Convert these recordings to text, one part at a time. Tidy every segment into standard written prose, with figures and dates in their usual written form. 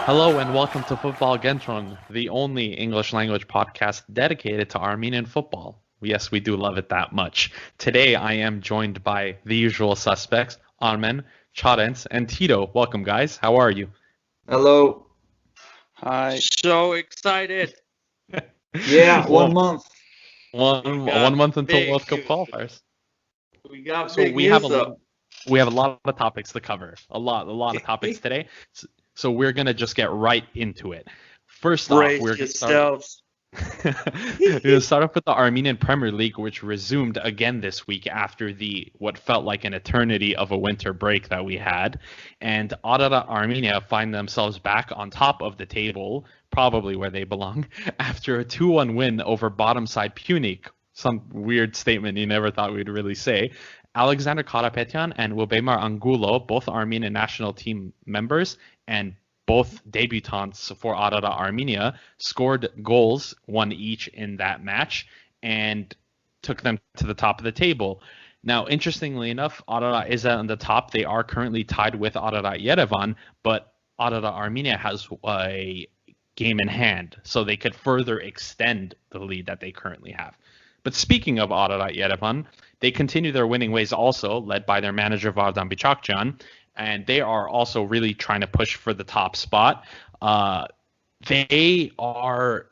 Hello and welcome to Football Kentron, the only English language podcast dedicated to Armenian football. Yes, we do love it that much. Today I am joined by the usual suspects, Armen, Charens, and Tito. Welcome, guys. How are you? Hello. Hi. So excited. Yeah, 1 month. One month until big World Cup news. qualifiers. We got So big we news have though. we have a lot of topics to cover. A lot of topics today. So we're gonna just get right into it. First off, Brace we're gonna start. yourselves. We'll start off with the Armenian Premier League, which resumed again this week after what felt like an eternity of a winter break that we had. And Ararat Armenia find themselves back on top of the table, probably where they belong, after a 2-1 win over bottom side Punic. Some weird statement you never thought we'd really say. Alexander Karapetyan and Wobemar Angulo, both Armenian National Team members, and both debutants for Ararat Armenia, scored goals, one each in that match, and took them to the top of the table. Now, interestingly enough, Ararat is on the top. They are currently tied with Ararat Yerevan, but Ararat Armenia has a game in hand, so they could further extend the lead that they currently have. But speaking of Ararat Yerevan, they continue their winning ways also, led by their manager Vardan Bichakjan, and they are also really trying to push for the top spot. They are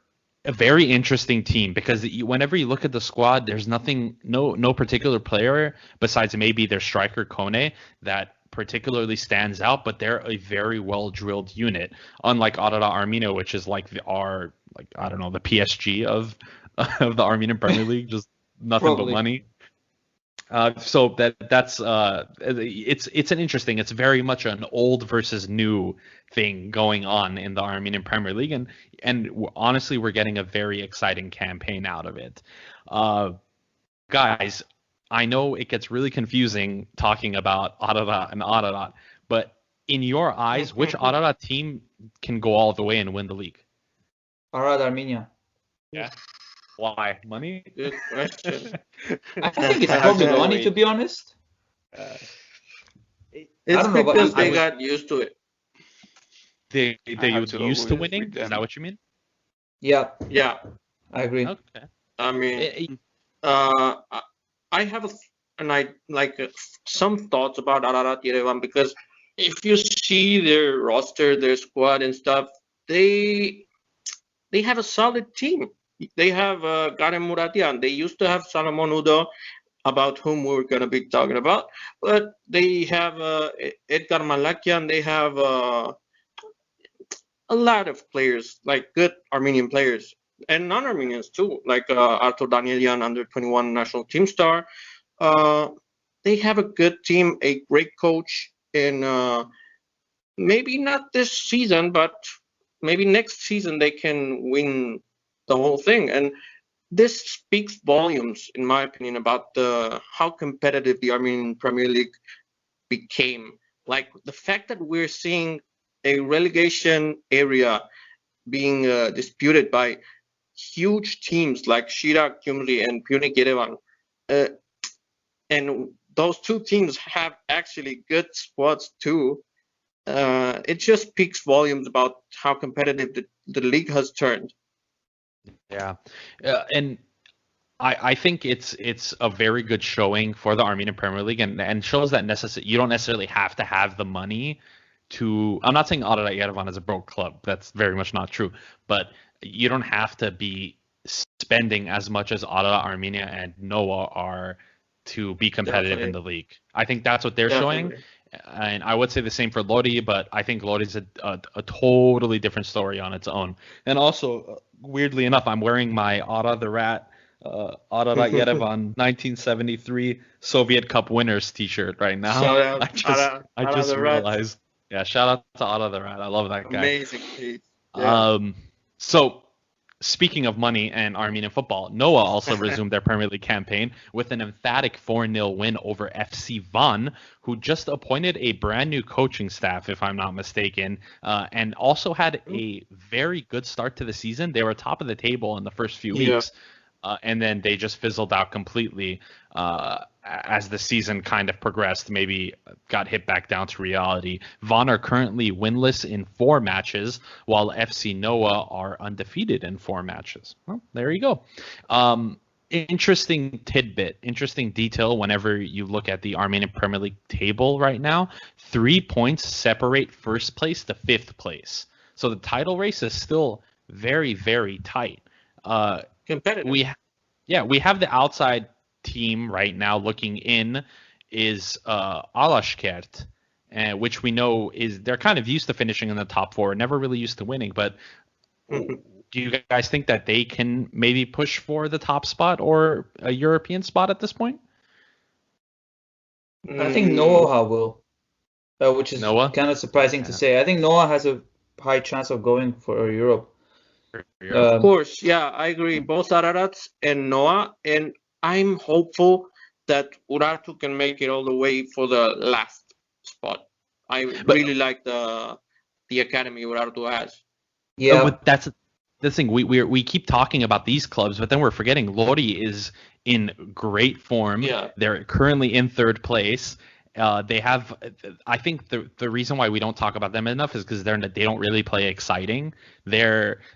a very interesting team because whenever you look at the squad, there's no particular player besides maybe their striker Kone that particularly stands out, but they're a very well-drilled unit, unlike Ararat Armenia, which is like the PSG of the Armenian Premier League, just nothing but money. So that's it's very much an old versus new thing going on in the Armenian Premier League, and honestly, we're getting a very exciting campaign out of it. Guys, I know it gets really confusing talking about Ararat and Ararat, but in your eyes, which Ararat team can go all the way and win the league? Ararat Armenia. Yeah. Why? Money? Good question. I think it's probably money, to be honest. It's don't know, but because I they was- got used to it. They have to used to agree winning? with Is them. that what you mean? Yeah, Yeah. I agree. Okay. I mean, Eh, I have some thoughts about Ararat Yerevan because if you see their roster, their squad and stuff, they have a solid team. They have Garen Muratian. They used to have Salomon Udo, about whom we're going to be talking about, but they have Edgar Malakian. They have a lot of players, like good Armenian players, and non-Armenians too, like Artur Danielian, under 21 national team star. They have a good team, a great coach, and maybe not this season, but maybe next season they can win the whole thing. And this speaks volumes, in my opinion, about how competitive the Armenian Premier League became. Like the fact that we're seeing a relegation area being disputed by huge teams like Shirak, Gyumri, and Punic Yerevan. And those two teams have actually good squads too. It just speaks volumes about how competitive the league has turned. Yeah, and I think it's a very good showing for the Armenian Premier League, and shows that you don't necessarily have to have the money to. I'm not saying Ararat Yerevan is a broke club. That's very much not true. But you don't have to be spending as much as Ararat Armenia and Noah are to be competitive in the league. I think that's what they're showing. And I would say the same for Lodi, but I think Lodi's a totally different story on its own. And also, weirdly enough, I'm wearing my Ararat Yerevan 1973 Soviet Cup winners T-shirt right now. Shout out I just Ararat. realized. Yeah, shout out to Ararat. I love that guy. Amazing piece. Yeah. So speaking of money and Armenian football, Noah also resumed their Premier League campaign with an emphatic 4-0 win over FC Van, who just appointed a brand new coaching staff, if I'm not mistaken, and also had a very good start to the season. They were top of the table in the first few weeks, and then they just fizzled out completely. as the season kind of progressed, maybe got hit back down to reality. Van are currently winless in 4 matches, while FC Noah are undefeated in 4 matches. Well, there you go. Interesting tidbit, interesting detail whenever you look at the Armenian Premier League table right now. 3 points separate first place to 5th place. So the title race is still very, very tight. Competitive. We have the outside team right now looking in is Alashkert, which we know is they're kind of used to finishing in the top 4, never really used to winning. But do you guys think that they can maybe push for the top spot or a European spot at this point? I think Noah will, which is Noah? kind of surprising to say. I think Noah has a high chance of going for Europe. Of course, yeah, I agree. Both Ararats and Noah, and I'm hopeful that Urartu can make it all the way for the last spot. I really like the academy Urartu has. Yeah, but that's the thing. We keep talking about these clubs, but then we're forgetting Lori is in great form. Yeah. They're currently in 3rd place. They have, I think the reason why we don't talk about them enough is because they don't really play exciting. They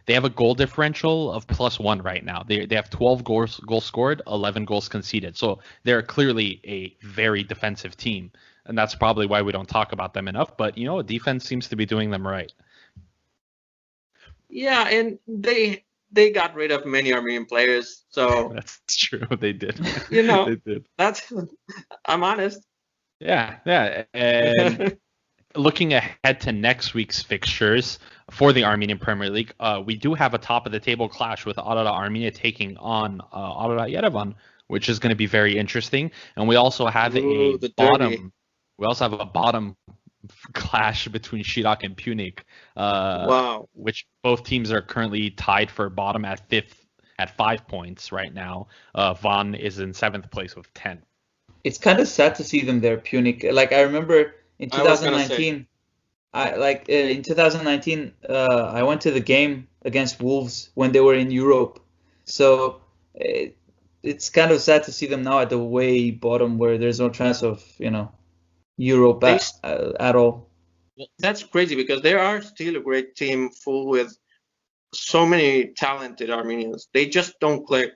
have a goal differential of +1 right now. They have 12 goals scored, 11 goals conceded. So they're clearly a very defensive team, and that's probably why we don't talk about them enough. But defense seems to be doing them right. Yeah, and they got rid of many Armenian players, so That's true. They did. they did. I'm honest. Yeah. And looking ahead to next week's fixtures for the Armenian Premier League, we do have a top of the table clash with Adana Armenia taking on Adana Yerevan, which is going to be very interesting. And we also have the derby. We also have a bottom clash between Shirak and Punic. Wow. Which both teams are currently tied for bottom at 5 points right now. Van is in 7th place with 10. It's kind of sad to see them there, Punic. Like I remember in 2019, I went to the game against Wolves when they were in Europe. So it's kind of sad to see them now at the way bottom where there's no chance of Europe at all. Well, that's crazy because they are still a great team full with so many talented Armenians. They just don't click.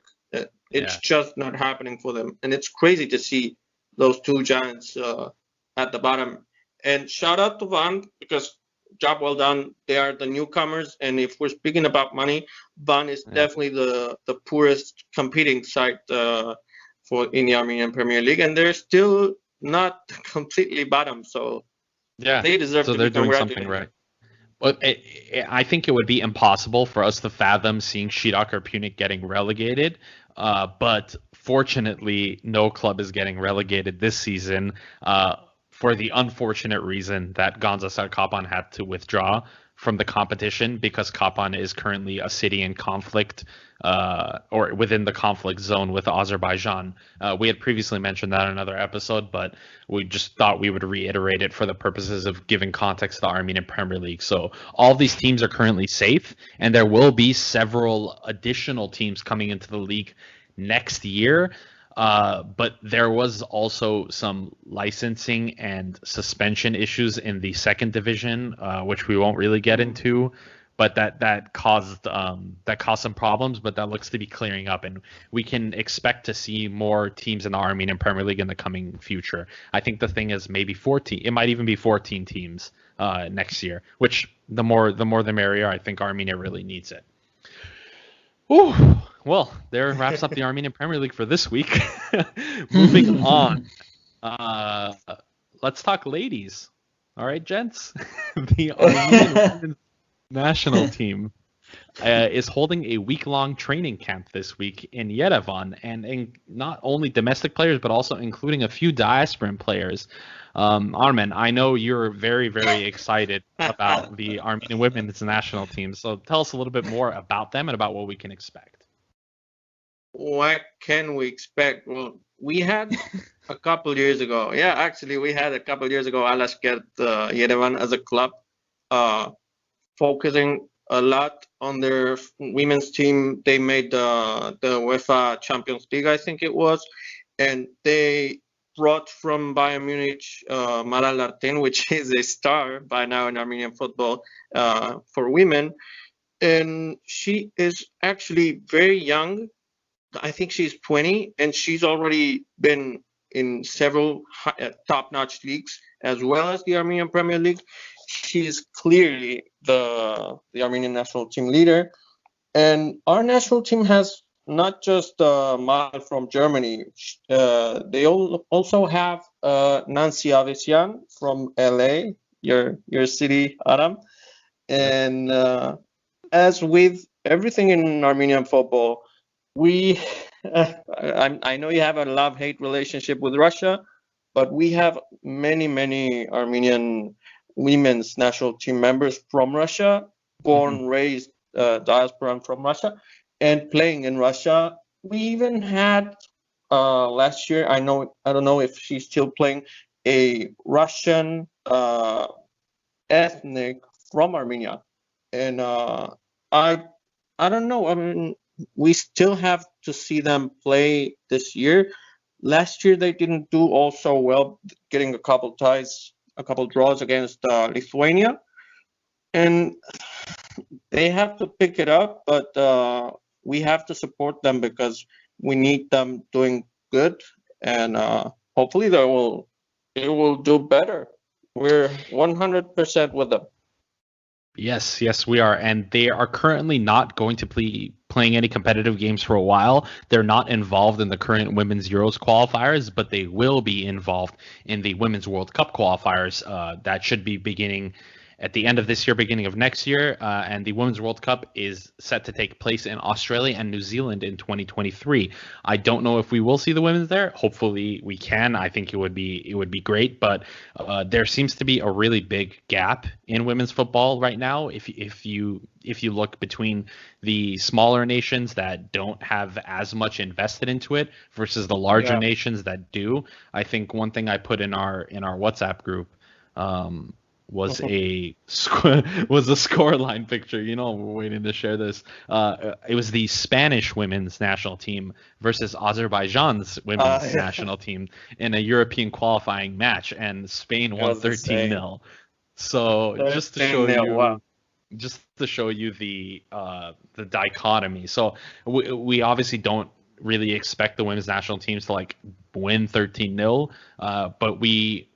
It's just not happening for them. And it's crazy to see those 2 giants at the bottom. And shout out to Van because job well done. They are the newcomers. And if we're speaking about money, Van is definitely the poorest competing side in the Armenian Premier League. And they're still not completely bottom. So they deserve to be congratulated. So they're doing something right. Well, I think it would be impossible for us to fathom seeing Shirak or Punic getting relegated. But fortunately, no club is getting relegated this season for the unfortunate reason that Gandzasar Kapan had to withdraw from the competition because Kapan is currently a city in conflict or within the conflict zone with Azerbaijan. We had previously mentioned that in another episode, but we just thought we would reiterate it for the purposes of giving context to the Armenian Premier League. So all these teams are currently safe, and there will be several additional teams coming into the league next year. But there was also some licensing and suspension issues in the 2nd division, which we won't really get into. But that caused some problems, but that looks to be clearing up, and we can expect to see more teams in the Armenian Premier League in the coming future. I think the thing is maybe 14. It might even be 14 teams next year, which the more the merrier. I think Armenia really needs it. Ooh. Well, there wraps up the Armenian Premier League for this week. Moving on. Let's talk ladies. All right, gents. The Armenian National Team is holding a week-long training camp this week in Yerevan, and not only domestic players, but also including a few diasporan players. Armen, I know you're very, very excited about the Armenian women's national team, so tell us a little bit more about them and about what we can expect. What can we expect? Well, we had a couple years ago. Yeah, actually, we had a couple years ago Alashkert Yerevan as a club, focusing a lot on their women's team. They made the UEFA Champions League, I think it was, and they brought from Bayern Munich Maral Arten, which is a star by now in Armenian football for women. And she is actually very young. I think she's 20, and she's already been in several top-notch leagues, as well as the Armenian Premier League. She is clearly the Armenian national team leader. And our national team has not just Mal from Germany. They also have Nancy Avesian from LA, your city, Aram. And as with everything in Armenian football, I know you have a love-hate relationship with Russia, but we have many Armenian women's national team members from Russia, born, raised diaspora from Russia, and playing in Russia. We even had last year, I don't know if she's still playing, a Russian ethnic from Armenia, and I don't know. I mean, we still have to see them play this year. Last year they didn't do all so well, getting a couple draws against Lithuania, and they have to pick it up. But we have to support them because we need them doing good, and hopefully they will do better. We're 100% with them. Yes, we are. And they are currently not going to be playing any competitive games for a while. They're not involved in the current Women's Euros qualifiers, but they will be involved in the Women's World Cup qualifiers that should be beginning at the end of this year, beginning of next year. And the Women's World Cup is set to take place in Australia and New Zealand in 2023. I don't know if we will see the women's there. Hopefully we can. I think it would be great. But there seems to be a really big gap in women's football right now. If you look between the smaller nations that don't have as much invested into it versus the larger nations that do. I think one thing I put in our WhatsApp group was a scoreline picture. You know, we're waiting to share this. It was the Spanish women's national team versus Azerbaijan's women's national team in a European qualifying match, and Spain won 13-0. So just to show you the dichotomy. So we obviously don't really expect the women's national teams to like win 13-0, but we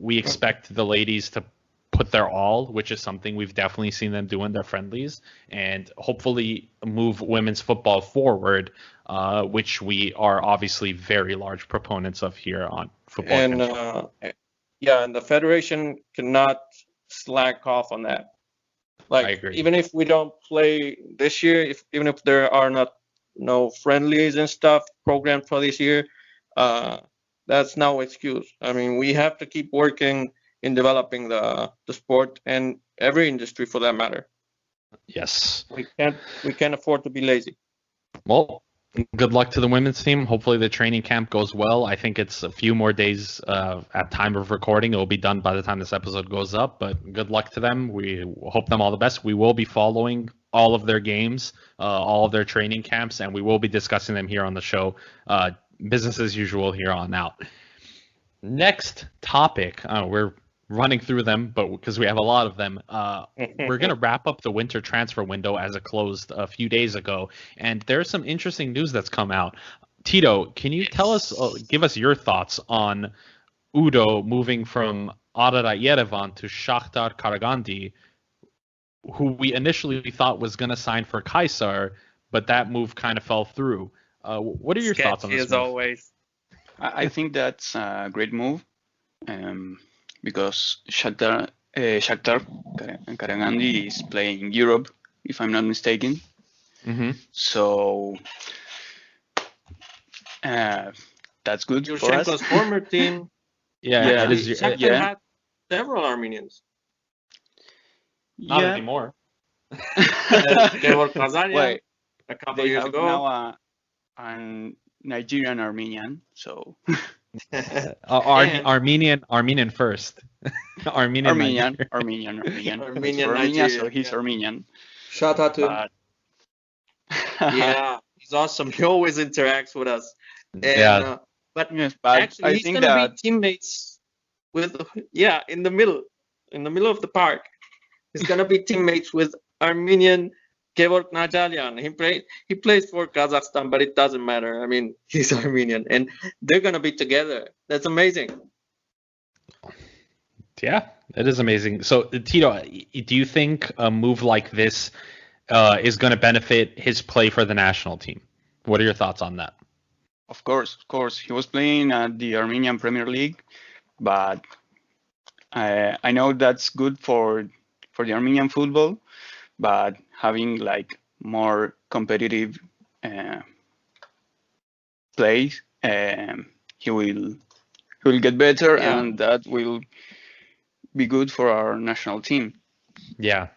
expect the ladies to put their all, which is something we've definitely seen them do in their friendlies, and hopefully move women's football forward, which we are obviously very large proponents of here on Football Kentron. And the federation cannot slack off on that. Like, I agree. Even if we don't play this year, even if there are no friendlies and stuff programmed for this year, that's no excuse. I mean, we have to keep working in developing the sport and every industry for that matter. Yes. We can't afford to be lazy. Well, good luck to the women's team. Hopefully the training camp goes well. I think it's a few more days at time of recording. It will be done by the time this episode goes up, but good luck to them. We hope them all the best. We will be following all of their games, all of their training camps, and we will be discussing them here on the show. Business as usual here on out. Next topic, we're running through them, but because we have a lot of them, we're going to wrap up the winter transfer window as it closed a few days ago. And there's some interesting news that's come out. Tito, can you tell us, give us your thoughts on Udo moving from Armenian Yerevan to Shakhtar Karagandhi, who we initially thought was going to sign for Kaysar, but that move kind of fell through. What are your thoughts on this as move? Always. I think that's a great move. Because Shakhtar Karagandhi is playing in Europe, if I'm not mistaken. Mm-hmm. So that's good for us. Yurchenko's former team. Shakhtar had several Armenians. Not anymore. They were Kazakh a couple years ago. Now a Nigerian Armenian, so. Armenian first. Armenian, Nigeria, so he's Armenian. Shout out to him. Yeah, he's awesome. He always interacts with us. And, yeah. But Yes, but actually, I he's think gonna that be teammates with in the middle of the park. He's gonna be teammates with Armenian Krasnodar. He plays for Kazakhstan, but it doesn't matter. I mean, he's Armenian, and they're gonna be together. That's amazing. Yeah, it is amazing. So, Tito, do you think a move like this is going to benefit his play for the national team? What are your thoughts on that? of course, he was playing at the Armenian Premier League, but I know that's good for the Armenian football, but having like more competitive plays, he will get better, Yeah. and that will be good for our national team. Yeah,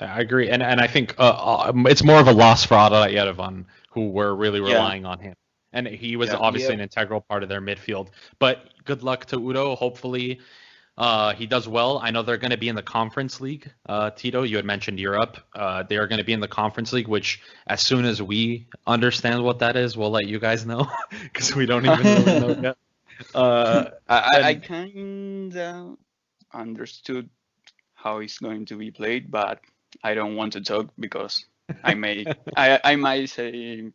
I agree, and I think it's more of a loss for Arada Yerevan, who were really relying on him, and he was Yeah. obviously an integral part of their midfield. But good luck to Udo. Hopefully, he does well. I know they're going to be in the Conference League. Tito, you had mentioned Europe. They are going to be in the Conference League, which as soon as we understand what that is, we'll let you guys know because we don't even really know yet. I kind of understood how it's going to be played, but I don't want to talk because I might say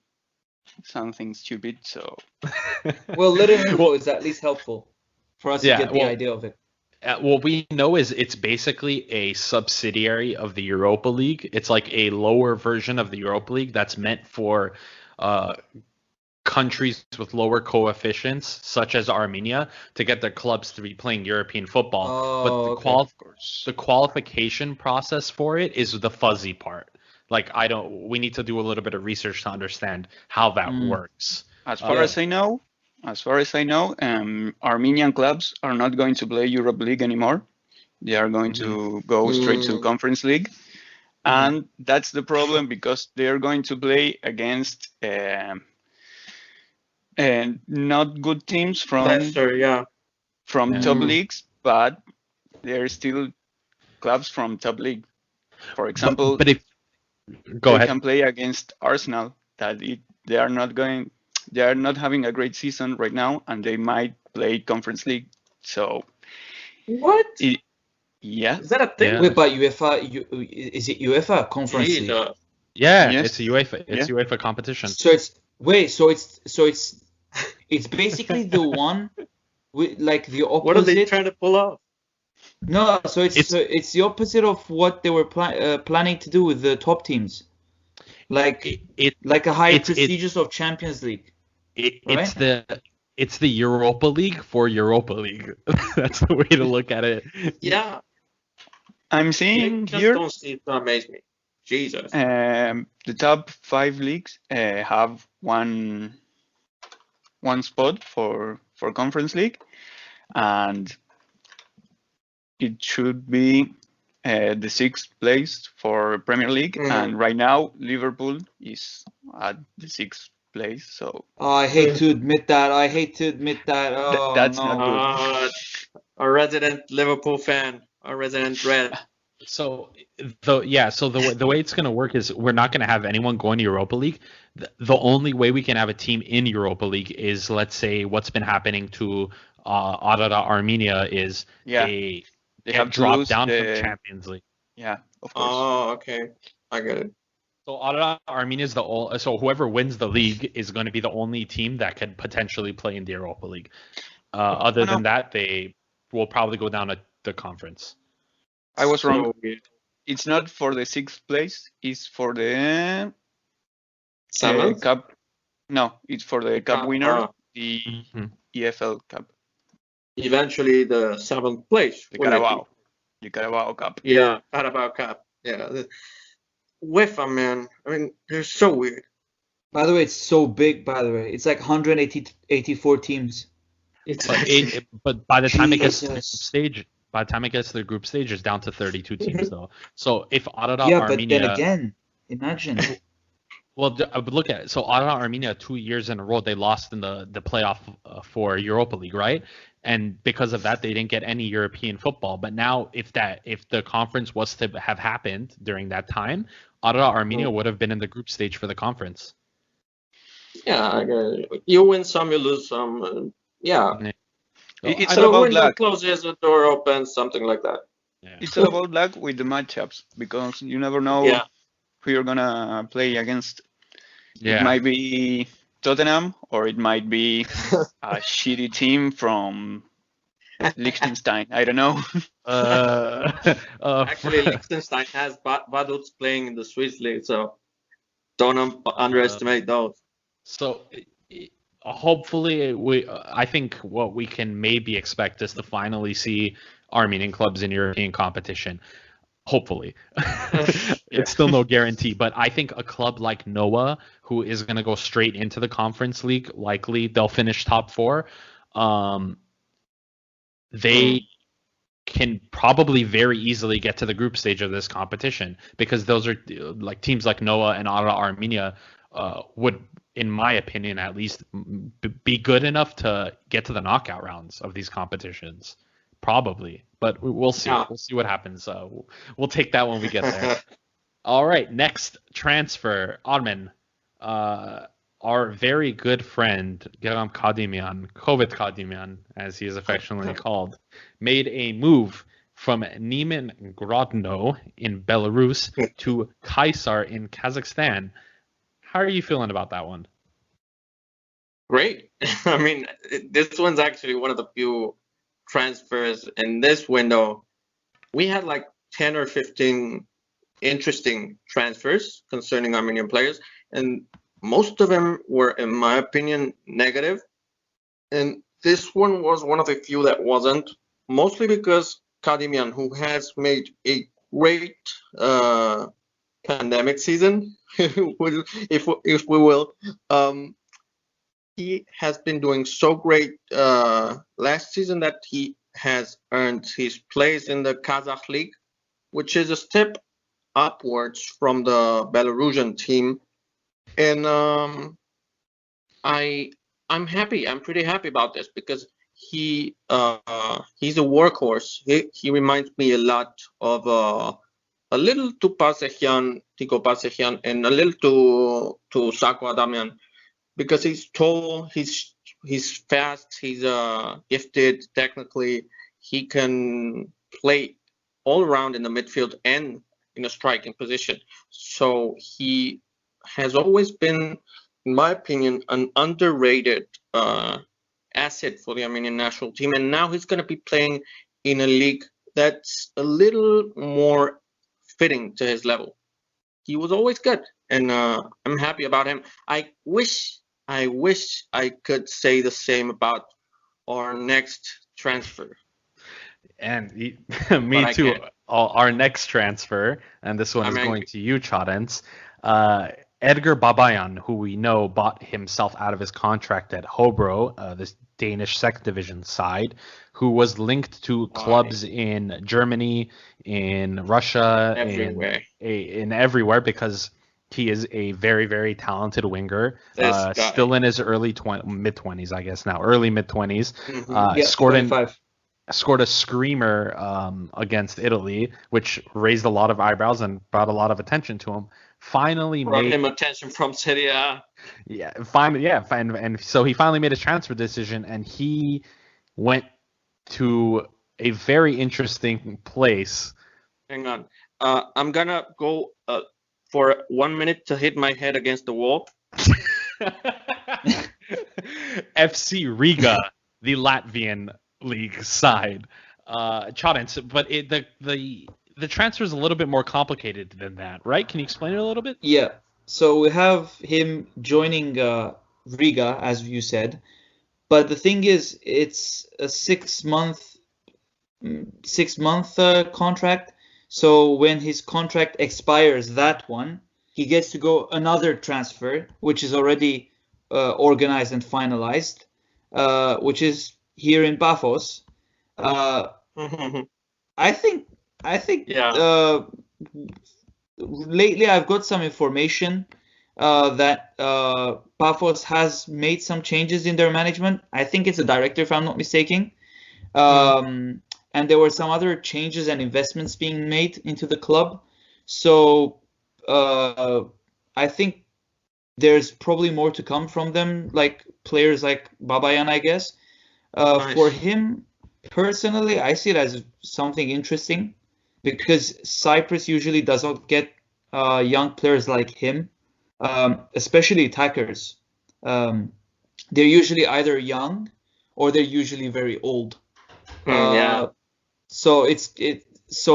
something stupid. So Well, letting him know is at least helpful for us to get the idea of it. What we know is it's basically a subsidiary of the Europa League. It's like a lower version of the Europa League that's meant for countries with lower coefficients, such as Armenia, to get their clubs to be playing European football. But the qualification process for it is the fuzzy part. Like we need to do a little bit of research to understand how that works. As far as I know, Armenian clubs are not going to play Europe League anymore. They are going to go straight to Conference League. And that's the problem because they are going to play against not good teams from top leagues, but there are still clubs from top league. For example, but if they can play against Arsenal, they are not having a great season right now, and they might play Conference League. So what? Yeah. Is that a thing? Wait, but UEFA, is it UEFA Conference League? Yeah, Yes. it's a UEFA. It's UEFA competition. So it's basically the one with like the opposite. What are they trying to pull off? No, so it's the opposite of what they were planning to do with the top teams, like a high prestigious of Champions League. It's the Europa League for Europa League. That's the way to look at it. Yeah. I'm seeing here. Don't see it to amaze me. Jesus. The top 5 leagues have one spot for Conference League, and it should be the 6th place for Premier League. And right now, Liverpool is at the 6th place. So I hate to admit that. Oh, that's no. not good. A resident Liverpool fan, a resident Red. So the way it's going to work is we're not going to have anyone going to Europa League. The only way we can have a team in Europa League is, let's say, what's been happening to Arada Armenia is they have dropped down from Champions League. Yeah, of course. Oh, okay, I get it. So Arada Armenia is so whoever wins the league is going to be the only team that could potentially play in the Europa League. Other than that, they will probably go down to the conference. I was wrong. It's not for the 6th place. It's for the cup. No, it's for the cup winner, the EFL Cup. Eventually, the 7th place. The Carabao Cup. Yeah, Carabao Cup. Yeah. UEFA, man. I mean, they're so weird. By the way, it's so big. By the way, it's like 184 teams. But by the time it gets to the group stage. By the time it gets to the group stage, it's down to 32 teams, though. So if Arada Armenia... but then again, imagine. Well, look at it. So Arada Armenia, 2 years in a row, they lost in the playoff for Europa League, right? And because of that, they didn't get any European football. But now, if the conference was to have happened during that time, Arada Armenia would have been in the group stage for the conference. Yeah, you win some, you lose some. Yeah. It's So all about window luck. closes, the door opens, something like that. Yeah. It's all about luck with the matchups because you never know Yeah. who you're gonna play against. It Yeah. might be Tottenham or it might be a shitty team from Liechtenstein. I don't know. Actually, Liechtenstein has Baduts playing in the Swiss league, so don't underestimate those. So hopefully I think what we can maybe expect is to finally see Armenian clubs in European competition. Hopefully. It's still no guarantee, but I think a club like Noah, who is going to go straight into the Conference League, likely they'll finish top 4. They can probably very easily get to the group stage of this competition because those are like teams like Noah and Ara Armenia would, in my opinion, at least be good enough to get to the knockout rounds of these competitions. Probably, but we'll see. Yeah. We'll see what happens. We'll take that when we get there. All right, next transfer, Armen. Our very good friend Geram Kadimian, Kovet Kadimian, as he is affectionately called, made a move from Niemen Grodno in Belarus to Kaysar in Kazakhstan. How are you feeling about that one? Great. I mean, this one's actually one of the few transfers in this window. We had like 10 or 15 interesting transfers concerning Armenian players, and most of them were, in my opinion, negative. And this one was one of the few that wasn't, mostly because Kadimian, who has made a great pandemic season, if we will, he has been doing so great last season that he has earned his place in the Kazakh league, which is a step upwards from the Belarusian team. And I'm happy. I'm pretty happy about this because he's a workhorse. He reminds me a lot of a little to Tico Pasehyan, and a little to Sako Adamian, because he's tall, he's fast, he's gifted technically. He can play all around in the midfield and in a striking position. So he has always been, in my opinion, an underrated asset for the Armenian national team. And now he's going to be playing in a league that's a little more fitting to his level. He was always good, and I'm happy about him. I wish I could say the same about our next transfer. And me too. Our next transfer, and this one is going to you, Chadens. Edgar Babayan, who we know bought himself out of his contract at Hobro, this Danish second division side, who was linked to clubs in Germany, in Russia, in everywhere, because he is a very, very talented winger. Still in his mid-20s, I guess now, early mid-20s. Scored a screamer against Italy, which raised a lot of eyebrows and brought a lot of attention to him. Finally brought him attention from Serie A. And so he finally made a transfer decision, and he went to a very interesting place. Hang on, I'm gonna go for 1 minute to hit my head against the wall. FC Riga, the Latvian league side, Chadens, but the transfer is a little bit more complicated than that, right? Can you explain it a little bit? Yeah. So we have him joining Riga, as you said, but the thing is, it's a 6 month contract. So when his contract expires, that one, he gets to go another transfer, which is already organized and finalized, which is here in Paphos. I think lately I've got some information that Paphos has made some changes in their management. I think it's a director, if I'm not mistaken. And there were some other changes and investments being made into the club. So I think there's probably more to come from them, like players like Babayan, I guess. Nice. For him personally, I see it as something interesting because Cyprus usually does not get young players like him, especially attackers. They're usually either young or they're usually very old. Yeah. So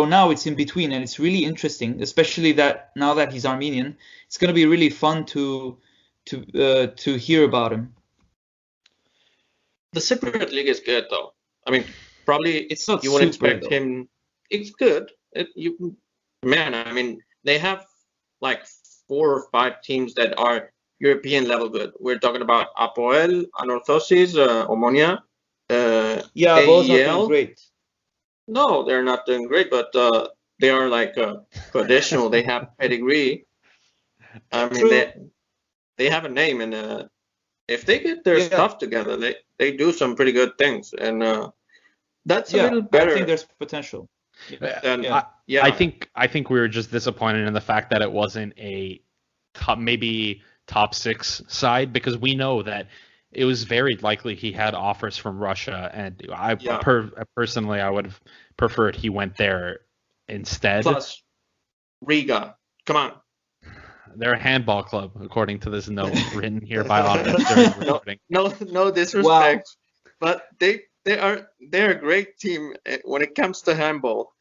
now it's in between, and it's really interesting, especially that now that he's Armenian, it's going to be really fun to hear about him. The Cypriot league is good though. I mean, probably It's not you wouldn't super, expect though. him. It's good. Man, I mean, they have like 4 or 5 teams that are European level good. We're talking about Apoel, Anorthosis, Omonia, Yeah, both not doing AEL. great. No, they're not doing great, but they are like traditional. They have pedigree. I mean, True. they have a name, and if they get their Yeah. stuff together, they do some pretty good things, and that's a Yeah, little I better think there's potential. than Yeah. yeah. I think we were just disappointed in the fact that it wasn't a maybe top 6 side, because we know that it was very likely he had offers from Russia, and Yeah. Personally I would have preferred he went there instead. Plus Riga. Come on. They're a handball club, according to this note written here by Ahmed during recording. No disrespect, but they're a great team when it comes to handball.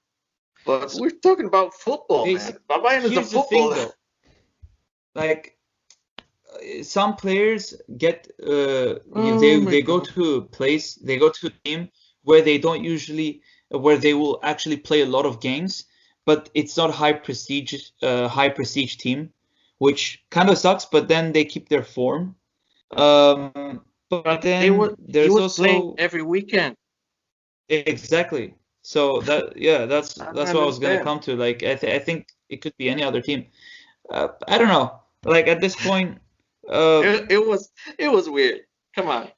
But we're talking about football, man. Babayan is a Here's the thing, footballer. though. Like, some players get they go to a place, they go to a team where they don't usually, where they will actually play a lot of games, but it's not high prestige team, which kind of sucks. But then they keep their form. But then He there's was also playing every weekend. exactly. So that's I what I was gonna understand. come to. Like I think it could be any other team. I don't know. Like at this point, It was weird. Come on.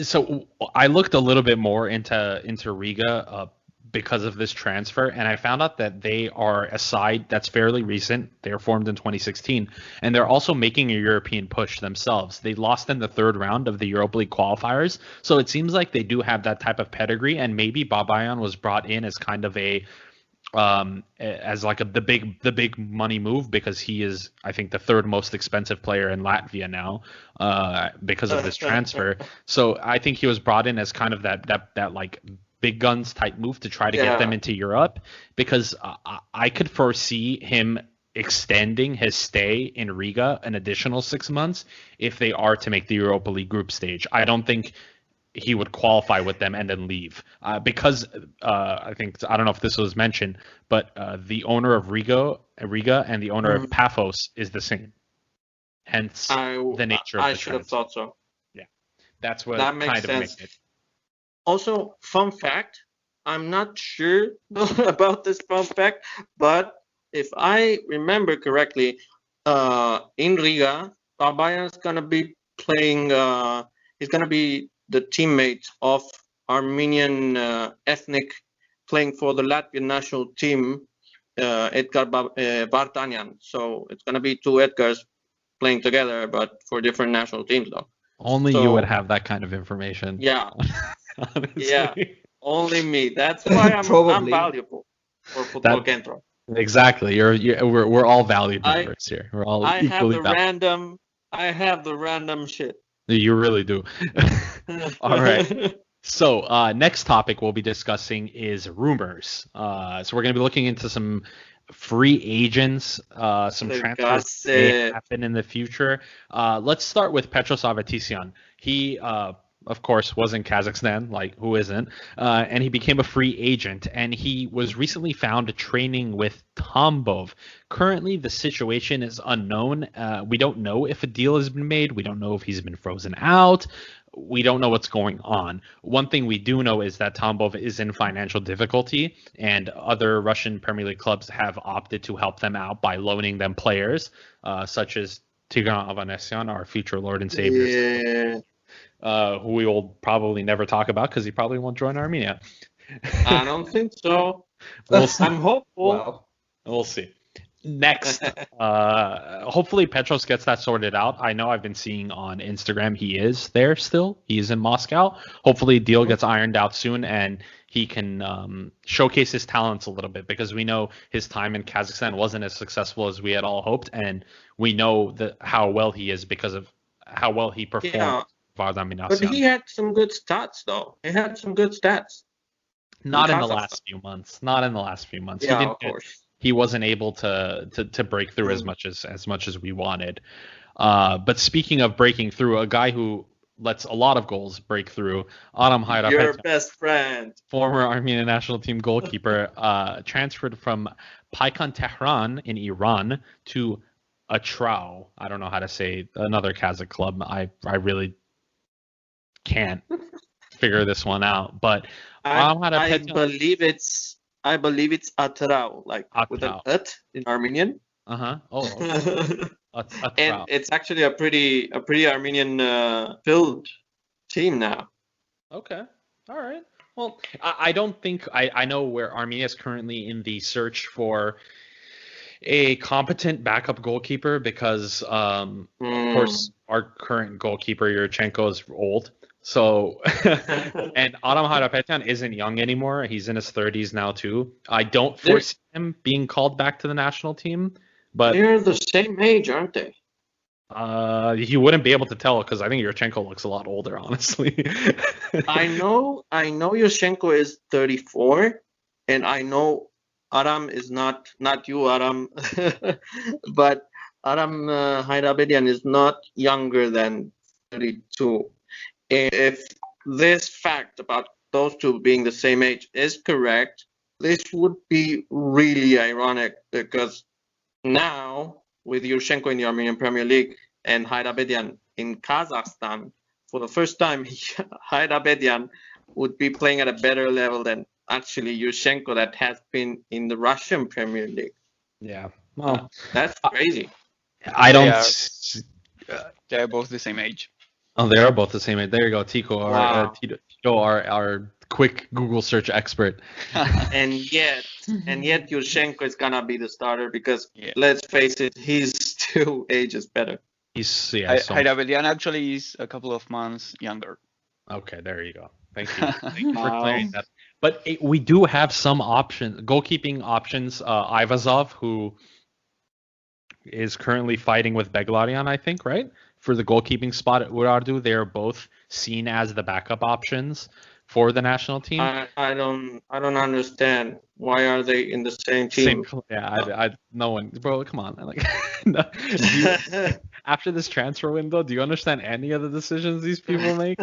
So I looked a little bit more into Riga because of this transfer, and I found out that they are a side that's fairly recent. They're formed in 2016, and they're also making a European push themselves. They lost in the 3rd round of the Europa League qualifiers, so it seems like they do have that type of pedigree, and maybe Babayan was brought in as kind of a as like the big money move, because he is, I think, the 3rd most expensive player in Latvia now because of this transfer. So I think he was brought in as kind of that like big guns type move to try to get them into Europe, because I could foresee him extending his stay in Riga an additional 6 months if they are to make the Europa League group stage. I don't think he would qualify with them and then leave because I don't know if this was mentioned, but the owner of Riga and the owner of Paphos is the same. Hence the nature of I the should have transfer. thought so. Yeah, that's what That makes kind of sense. makes it. Also, fun fact, I'm not sure about this fun fact, but if I remember correctly, in Riga, Babayan's gonna be playing. He's gonna be the teammate of Armenian ethnic, playing for the Latvian national team, Edgar Vartanyan. So it's gonna be 2 Edgars playing together, but for different national teams, though. Only So- you would have that kind of information. Yeah, Honestly. yeah. Only me. That's why I'm Probably. valuable for Football Kentron. Exactly. We're all valued I- members here. We're all I have equally the valued. random shit. You really do. All right. So next topic we'll be discussing is rumors. So we're going to be looking into some free agents, some transfers that may happen in the future. Let's start with Petros Avratisyan. He, of course, was in Kazakhstan, like who isn't, and he became a free agent, and he was recently found training with Tambov. Currently, the situation is unknown. We don't know if a deal has been made. We don't know if he's been frozen out. We don't know what's going on. One thing we do know is that Tambov is in financial difficulty, and other Russian Premier League clubs have opted to help them out by loaning them players, such as Tigran Avanesyan, our future Lord and Savior, who we will probably never talk about because he probably won't join Armenia. I don't think so. We'll see. I'm hopeful. Wow. We'll see. Next, hopefully Petros gets that sorted out. I know I've been seeing on Instagram he is there still. He's in Moscow. Hopefully deal gets ironed out soon and he can showcase his talents a little bit, because we know his time in Kazakhstan wasn't as successful as we had all hoped, and we know how well he is because of how well he performed. Yeah, Vardar but he had some good stats, though. He had some good stats. Not in the last few months. Not in the last few months. Yeah, of course. He wasn't able to break through as much as we wanted. But speaking of breaking through, a guy who lets a lot of goals break through, Adam Haydarpetyan, your best friend, former Armenian national team goalkeeper, transferred from Balekian Tehran in Iran to Atrau. I don't know how to say another Kazakh club. I really can't figure this one out. But I believe it's Atrau, like with an ut in Armenian. Oh. And it's actually a pretty Armenian filled team now. Okay. All right. Well, I don't think I know where Armenia is currently in the search for a competent backup goalkeeper, because of course our current goalkeeper Yurchenko is old. So, and Adam Haydarpetyan isn't young anymore. He's in his 30s now too. I don't foresee him being called back to the national team, but they're the same age, aren't they? He wouldn't be able to tell, because I think Yurchenko looks a lot older, honestly. I know Yurchenko is 34, and I know Aram is not you, Aram, but Aram Haydarpetyan is not younger than 32. If this fact about those two being the same age is correct, this would be really ironic, because now with Yurchenko in the Armenian Premier League and Haydarpetyan in Kazakhstan, for the first time, Haydarpetyan would be playing at a better level than actually Yurchenko that has been in the Russian Premier League. Yeah, well, that's crazy. I don't. They're both the same age. Oh, they are both the same age. There you go, Tico, our quick Google search expert. and yet Yurchenko is gonna be the starter, because let's face it, he's 2 ages better. Haydarpetyan actually is a couple of months younger. Okay, there you go. Thank you for clearing that. But we do have some options, goalkeeping options. Ivazov, who is currently fighting with Beglarian, I think, right? For the goalkeeping spot at Urartu, they're both seen as the backup options for the national team. I don't understand. Why are they in the same team? No one, bro. Come on, like, after this transfer window, do you understand any of the decisions these people make?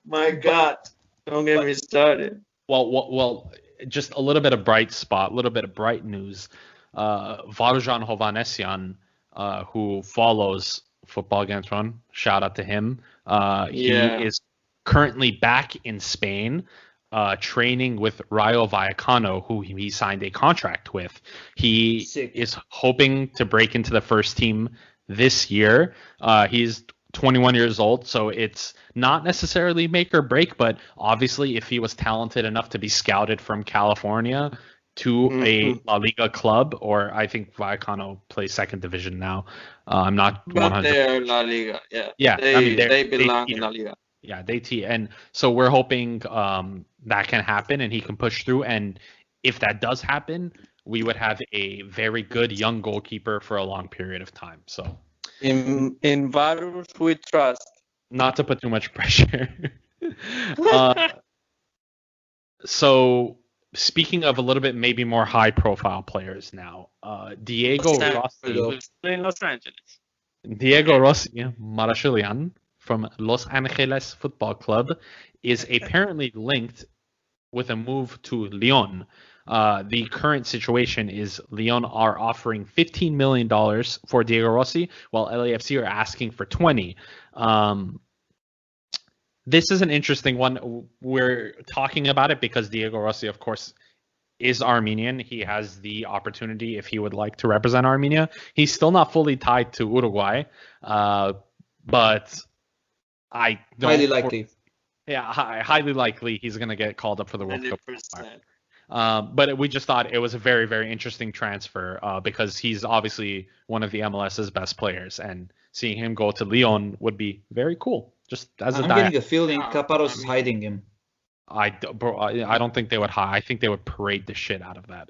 My God, don't get me started. Well, just a little bit of bright spot, a little bit of bright news. Varjan Hovhannisyan, who follows Football Kentron, shout out to him. He is currently back in Spain, training with Rayo Vallecano, who he signed a contract with. He is hoping to break into the first team this year. He's 21 years old, so it's not necessarily make or break, but obviously if he was talented enough to be scouted from California to a La Liga club, or I think Vallecano plays second division now. I'm not 100%. But they're La Liga, yeah. They belong in La Liga. Yeah, and so we're hoping that can happen and he can push through. And if that does happen, we would have a very good young goalkeeper for a long period of time. So in Varus we trust. Not to put too much pressure. So speaking of a little bit maybe more high-profile players now, Diego Rossi in Los Angeles. Diego Rossi Marashilian from Los Angeles Football Club is apparently linked with a move to Lyon. The current situation is Lyon are offering $15 million for Diego Rossi, while LAFC are asking for 20. This is an interesting one. We're talking about it because Diego Rossi, of course, is Armenian. He has the opportunity if he would like to represent Armenia. He's still not fully tied to Uruguay, but I don't. Highly likely. Yeah, highly likely he's going to get called up for the World Cup. But we just thought it was a very, very interesting transfer because he's obviously one of the MLS's best players, and seeing him go to Lyon would be very cool. Just as a I'm getting a feeling Caparros is hiding him. I don't think they would hide. I think they would parade the shit out of that.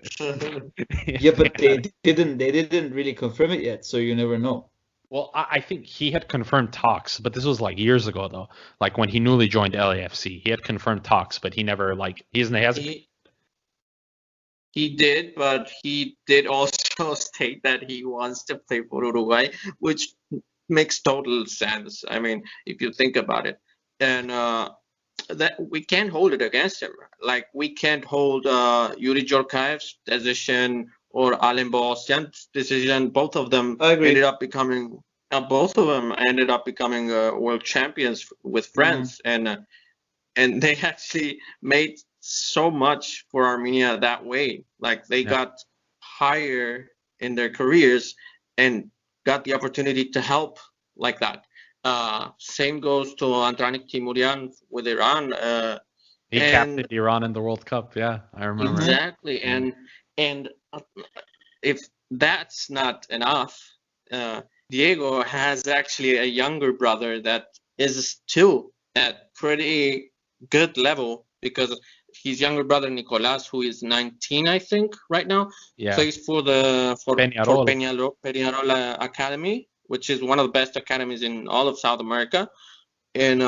Yeah, but they didn't really confirm it yet, so you never know. Well, I think he had confirmed talks, but this was like years ago though. Like when he newly joined LAFC, he had confirmed talks, but he never He did, but he did also state that he wants to play for Uruguay, which makes total sense. I mean, if you think about it, and that we can't hold it against him. Like we can't hold Yuri Jorkaev's decision or Alen Bohosyan's decision. Both of them ended up becoming world champions with France, and they actually made so much for Armenia that way. Like they got higher in their careers and got the opportunity to help like that. Same goes to Antranik Timurian with Iran. He captained Iran in the World Cup. Yeah, I remember. Exactly. And if that's not enough, Diego has actually a younger brother that is still at pretty good level, because his younger brother Nicolas, who is 19, I think, right now, plays for Peñarol Academy, which is one of the best academies in all of South America. And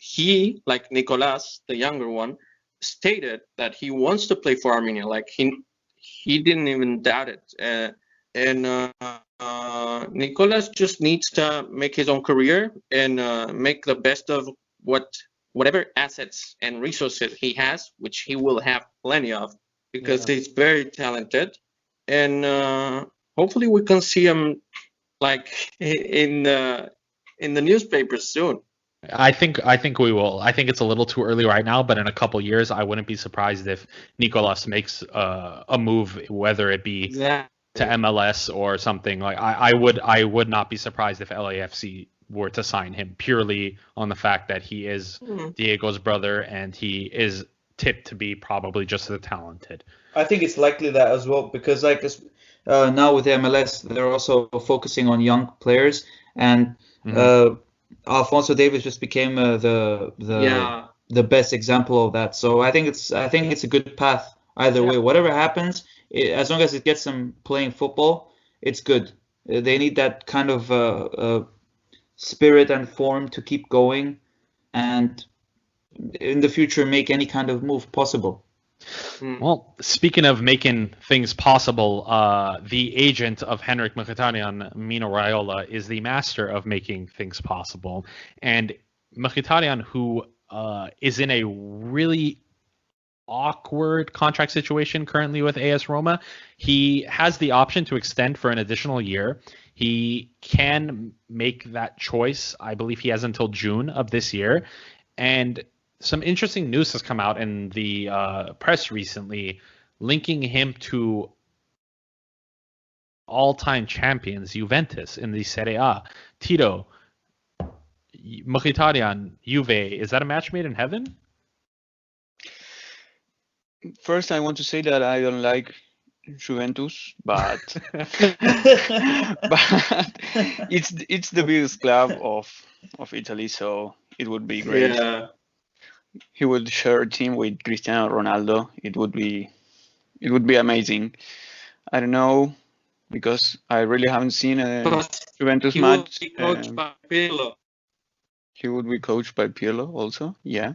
he, like Nicolas, the younger one, stated that he wants to play for Armenia. Like he didn't even doubt it. And Nicolas just needs to make his own career and make the best of whatever assets and resources he has, which he will have plenty of, because he's very talented. And hopefully we can see him like in the newspapers soon. I think we will. I think it's a little too early right now, but in a couple years, I wouldn't be surprised if Nicolas makes a move, whether it be to MLS or something. Like I would not be surprised if LAFC were to sign him, purely on the fact that he is Diego's brother and he is tipped to be probably just as talented. I think it's likely that as well, because like now with MLS, they're also focusing on young players, and Alphonso Davies just became the best example of that. So I think it's a good path either way. Whatever happens, as long as it gets them playing football, it's good. They need that kind of spirit and form to keep going, and in the future make any kind of move possible. Well, speaking of making things possible, the agent of Henrikh Mkhitaryan, Mino Raiola, is the master of making things possible. And Mkhitaryan, who is in a really awkward contract situation currently with AS Roma, he has the option to extend for an additional year. He can make that choice. I believe he has until June of this year. And some interesting news has come out in the press recently, linking him to all-time champions Juventus in the Serie A. Tito, Mkhitaryan, Juve, is that a match made in heaven? First, I want to say that I don't like Juventus, but it's the biggest club of Italy, so it would be great. Yeah. He would share a team with Cristiano Ronaldo. It would be amazing. I don't know, because I really haven't seen a Juventus match. He would be coached by Pirlo. He would be coached by Pirlo also. Yeah.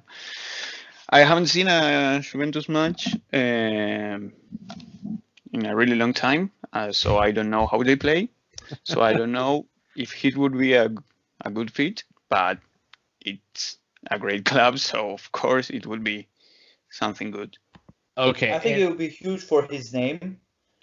I haven't seen a Juventus match in a really long time, so I don't know how they play. So I don't know if it would be a good fit, but it's a great club, so of course it would be something good. Okay. I think it would be huge for his name,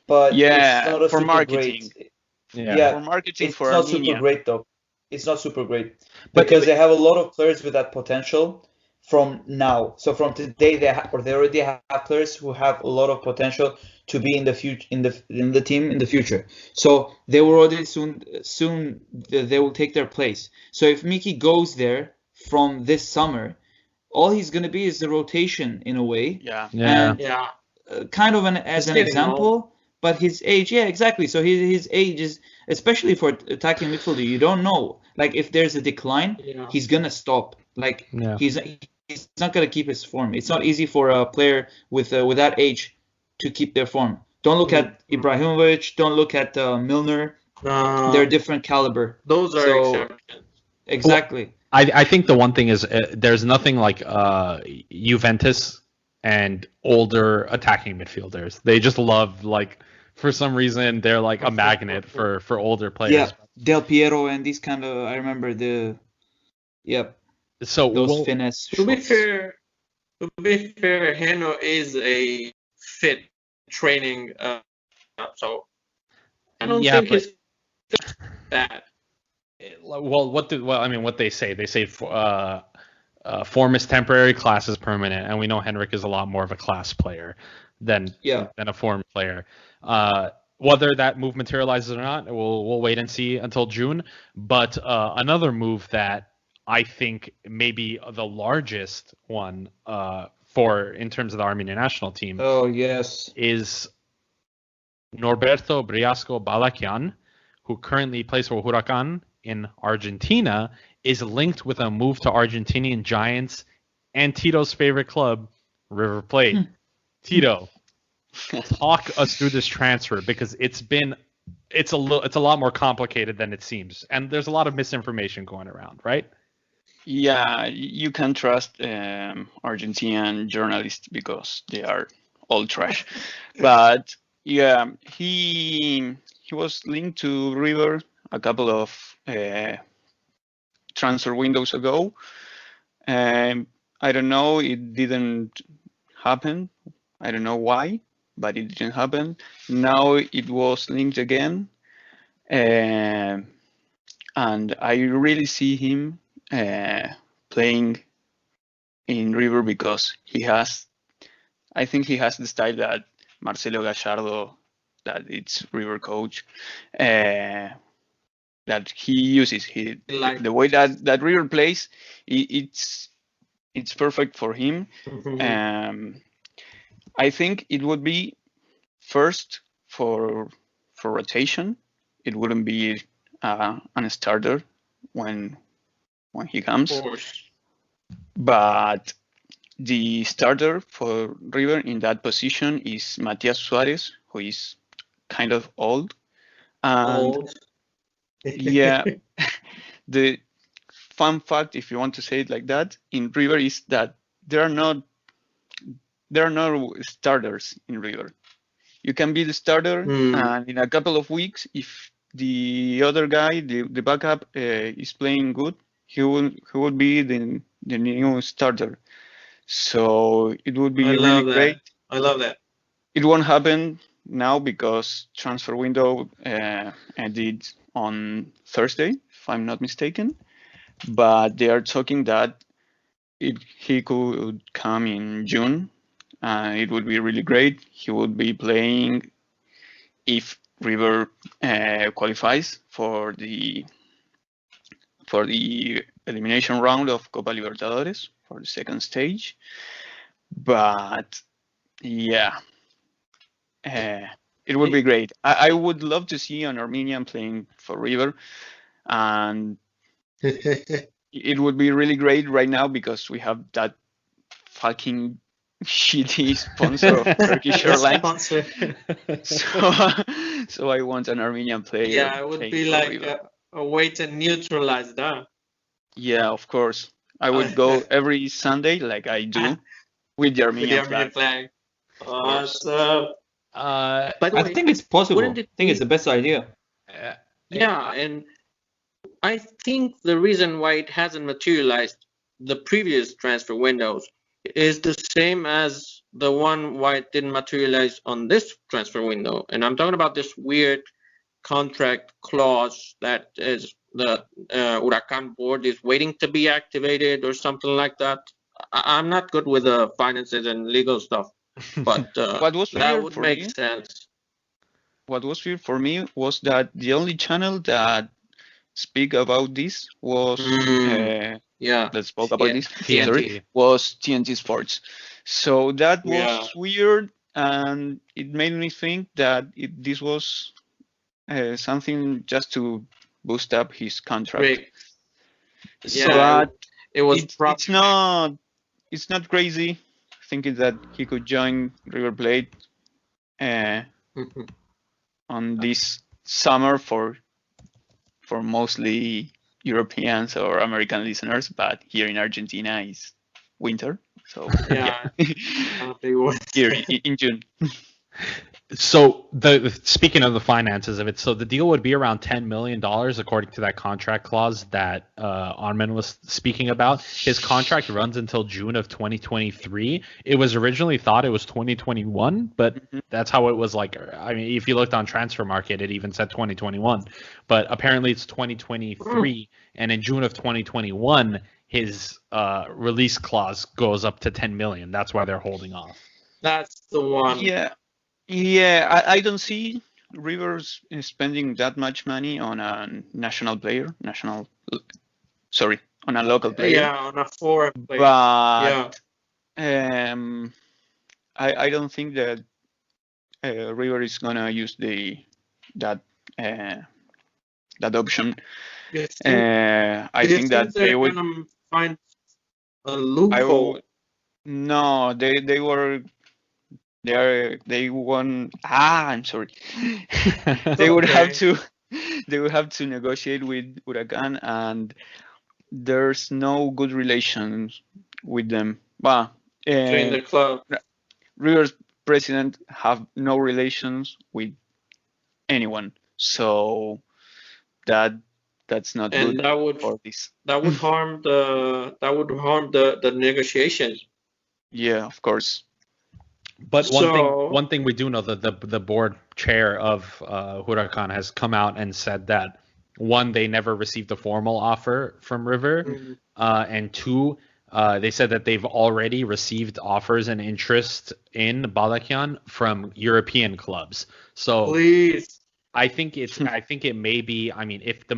but yeah, it's not for marketing. Great. Yeah, for marketing, for Armenia. It's not super great though. It's not super great because they have a lot of players with that potential from now. So from today, they already have players who have a lot of potential to be in the future in the team in the future. So they will already soon they will take their place. So if Miki goes there from this summer, all he's going to be is the rotation in a way. Yeah. And kind of as an example, but his age, yeah, exactly. So his age is, especially for attacking midfielder, you don't know. Like if there's a decline, he's gonna stop. Like he's not gonna keep his form. It's not easy for a player with that age to keep their form. Don't look at Ibrahimovic. Don't look at Milner. They're different caliber. Those are exceptions. Exactly. I think the one thing is there's nothing like Juventus and older attacking midfielders. They just love, like, for some reason they're like a magnet for older players. Yeah, Del Piero and these kind of, I remember so those finesse. To be fair, Heno is a fit training, so I don't think it's bad. Well, what they say form is temporary, class is permanent, and we know Henrikh is a lot more of a class player than a form player. Whether that move materializes or not, we'll wait and see until June. But another move that I think maybe the largest one in terms of the Armenian national team. Oh yes, is Norberto Briasco Balekian, who currently plays for Huracan in Argentina, is linked with a move to Argentinian giants and Tito's favorite club, River Plate. Tito, talk us through this transfer, because it's a lot more complicated than it seems, and there's a lot of misinformation going around, right? Yeah, you can trust Argentinian journalists because they are all trash. But yeah, he was linked to River a couple of transfer windows ago. I don't know, it didn't happen. I don't know why, but it didn't happen. Now it was linked again. And I really see him playing in River because I think he has the style that Marcelo Gallardo, that it's River coach, that he uses. The way that River plays, it's perfect for him. I think it would be first for rotation. It wouldn't be a starter when he comes. Of course. But the starter for River in that position is Matias Suarez, who is kind of old. And yeah, the fun fact, if you want to say it like that, in River is that there are no starters in River. You can be the starter, and in a couple of weeks, if the other guy, the backup, is playing good, he would be the new starter. So it would be really great. I love that. It won't happen now because transfer window ended on Thursday, if I'm not mistaken. But they are talking that he could come in June. It would be really great. He would be playing if River qualifies for the elimination round of Copa Libertadores for the second stage. But yeah, it would be great. I would love to see an Armenian playing for River, and it would be really great right now because we have that fucking shitty sponsor of Turkish Airlines. So I want an Armenian player. Yeah, it would be like a way to neutralize that. Yeah, of course. I would go every Sunday like I do with the Armenian flag. Awesome. But I think it's possible. I think it's the best idea. Yeah, and I think the reason why it hasn't materialized the previous transfer windows is the same as the one why it didn't materialize on this transfer window. And I'm talking about this weird contract clause that is the Huracan board is waiting to be activated or something like that. I'm not good with the finances and legal stuff, but that would make sense. What was weird for me was that the only channel that speak about this was that spoke about this TNT. was TNT Sports. So that was weird. and it made me think that this was something just to boost up his contract. Great. So Yeah, it was it's not crazy thinking that he could join River Plate on this summer for mostly Europeans or American listeners, but here in Argentina is winter. So yeah. Here in June. So speaking of the finances of it, so the deal would be around $10 million according to that contract clause that Armen was speaking about. His contract runs until June of 2023. It was originally thought it was 2021, but that's how it was like. I mean, if you looked on Transfer Market, it even said 2021, but apparently it's 2023. And in June of 2021, his release clause goes up to 10 million. That's why they're holding off. That's the one. Yeah, I don't see Rivers spending that much money on a national player, on a local player. Yeah, on a foreign player. But I don't think that River is gonna use that option. I think that they would find a loophole. No, they won. I'm sorry. They would have to negotiate with Huracan, and there's no good relations with them. But Between the club, River's president have no relations with anyone, so that's not and good for this. That would harm the negotiations. Yeah, of course. But one thing we do know, that the board chair of Huracan has come out and said that, one, they never received a formal offer from River, and two, they said that they've already received offers and interest in Balekian from European clubs. So please, I think it may be. I mean, if the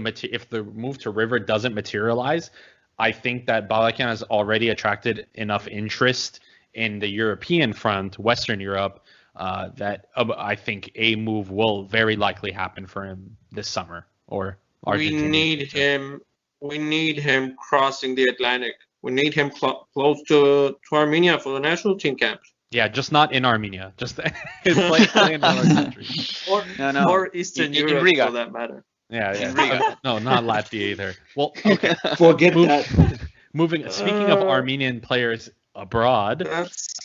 move to River doesn't materialize, I think that Balekian has already attracted enough interest in the European front, Western Europe, that I think a move will very likely happen for him this summer or Argentina. We need him crossing the Atlantic. We need him close to Armenia for the national team camps. Yeah, just not in Armenia. Just play in another country. Or Eastern Europe, in Riga, for that matter. Yeah. No, not Latvia either. Well, okay. Forget that. Moving. Speaking of Armenian players abroad,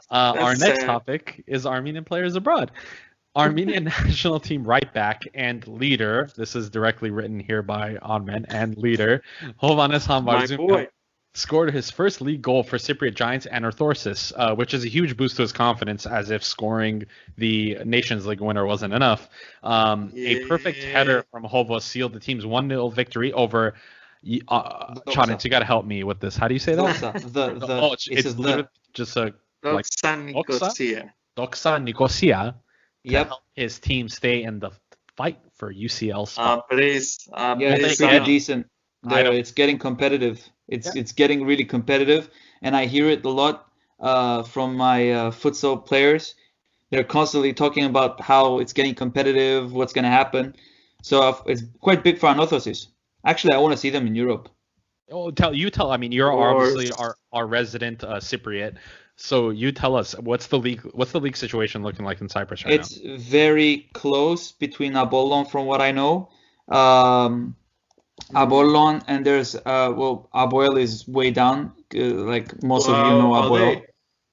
our next topic is Armenian players abroad. Armenian national team right back and leader. This is directly written here by Armen, and leader Hovhannes Hambarzunyan scored his first league goal for Cypriot Giants and Orthosis, which is a huge boost to his confidence, as if scoring the Nations League winner wasn't enough. A perfect header from Hovo sealed the team's 1-0 victory over. Chonitz, you got to help me with this. How do you say that? It's literally just a Doxa Nicosia. Yep. Help his team stay in the fight for UCL spot. It's pretty decent. It's getting competitive. It's getting really competitive, and I hear it a lot from my futsal players. They're constantly talking about how it's getting competitive, what's going to happen. So it's quite big for Anorthosis. Actually, I want to see them in Europe. Oh, tell. I mean, you're obviously our resident Cypriot, so you tell us what's the league situation looking like in Cyprus right now? It's very close between Apollon, from what I know. Apollon, and there's Aboel is way down. Like most of you know Aboel.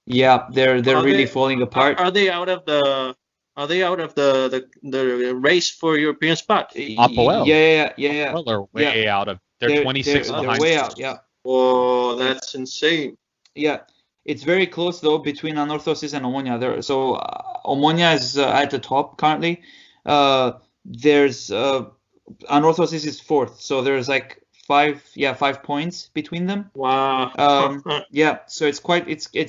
Yeah, they're really falling apart. Are they out of the? Are they out of the race for European spot? Apoel. Yeah. Well, they're way out of. They're 26 behind. They're way out. Yeah. Oh, that's insane. Yeah, it's very close though between Anorthosis and Omonia. So Omonia is at the top currently. There's Anorthosis is fourth, so there's like 5 points between them. Wow. Yeah, so it's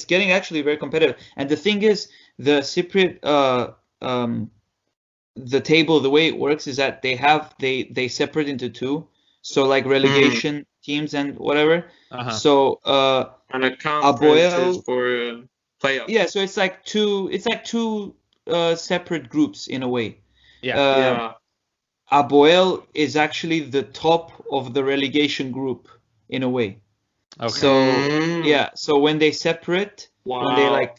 getting actually very competitive. And the thing is, the Cypriot the table, the way it works is that they separate into two, so like relegation teams and whatever. So and a conference is playoffs. Yeah, so it's like two separate groups in a way. Yeah. Aboel is actually the top of the relegation group in a way. Okay. So so when they separate, when they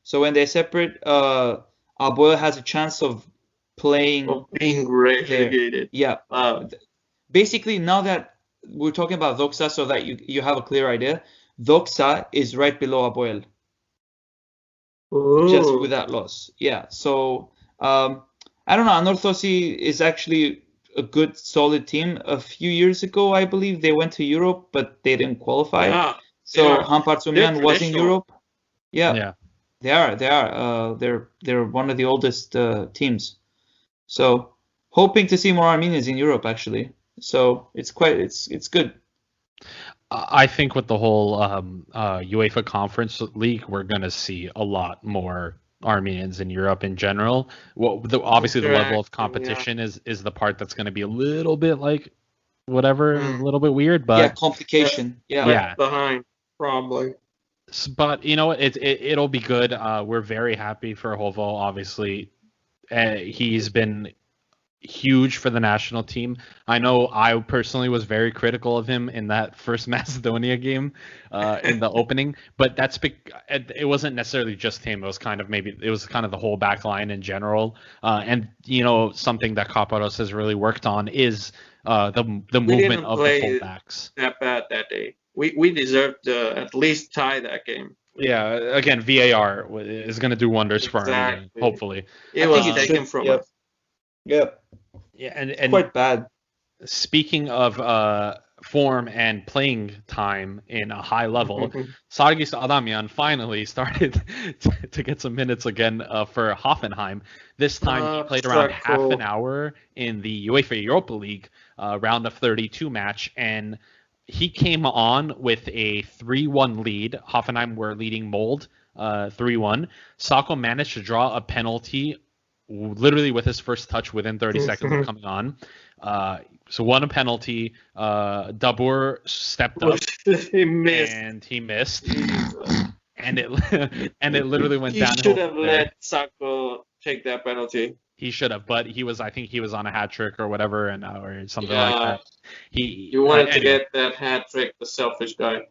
so when they separate, Aboel has a chance of playing Of being relegated. Yeah. Wow. Basically, now that we're talking about Doxa, so that you have a clear idea, Doxa is right below Aboel, just with that loss. Yeah. So I don't know. Anorthosi is actually a good, solid team. A few years ago, I believe they went to Europe, but they didn't qualify. Yeah. So Hampartsumyan was in traditional. Europe. Yeah, Yeah. they are. They're one of the oldest teams. So hoping to see more Armenians in Europe, actually. So it's good. I think with the whole UEFA Conference League, we're going to see a lot more Armenians in Europe in general. Well, obviously the level of competition is the part that's going to be a little bit like whatever, a little bit weird, but complication. Yeah. Behind probably. But you know what? It'll be good. We're very happy for Hovo. Obviously, he's been huge for the national team. I know I personally was very critical of him in that first Macedonia game in the opening, but it wasn't necessarily just him. It was kind of the whole back line in general. And you know, something that Kaparos has really worked on is the movement of the fullbacks. That bad that day. We deserved to at least tie that game. Yeah, again, VAR is going to do wonders for Armenia, hopefully. It was taken from us. Yep. Yeah, and quite bad. Speaking of form and playing time in a high level, Sargis Adamian finally started to get some minutes again for Hoffenheim. This time he played around half an hour in the UEFA Europa League round of 32 match, and he came on with a 3-1 lead. Hoffenheim were leading Mold 3-1. Sako managed to draw a penalty literally with his first touch within 30 seconds of coming on. So won a penalty. Dabur stepped up and he missed. and it literally went down. He should have let Sako take that penalty. He should have, but I think he was on a hat trick or whatever, or something like that. You wanted to get that hat trick, the selfish guy.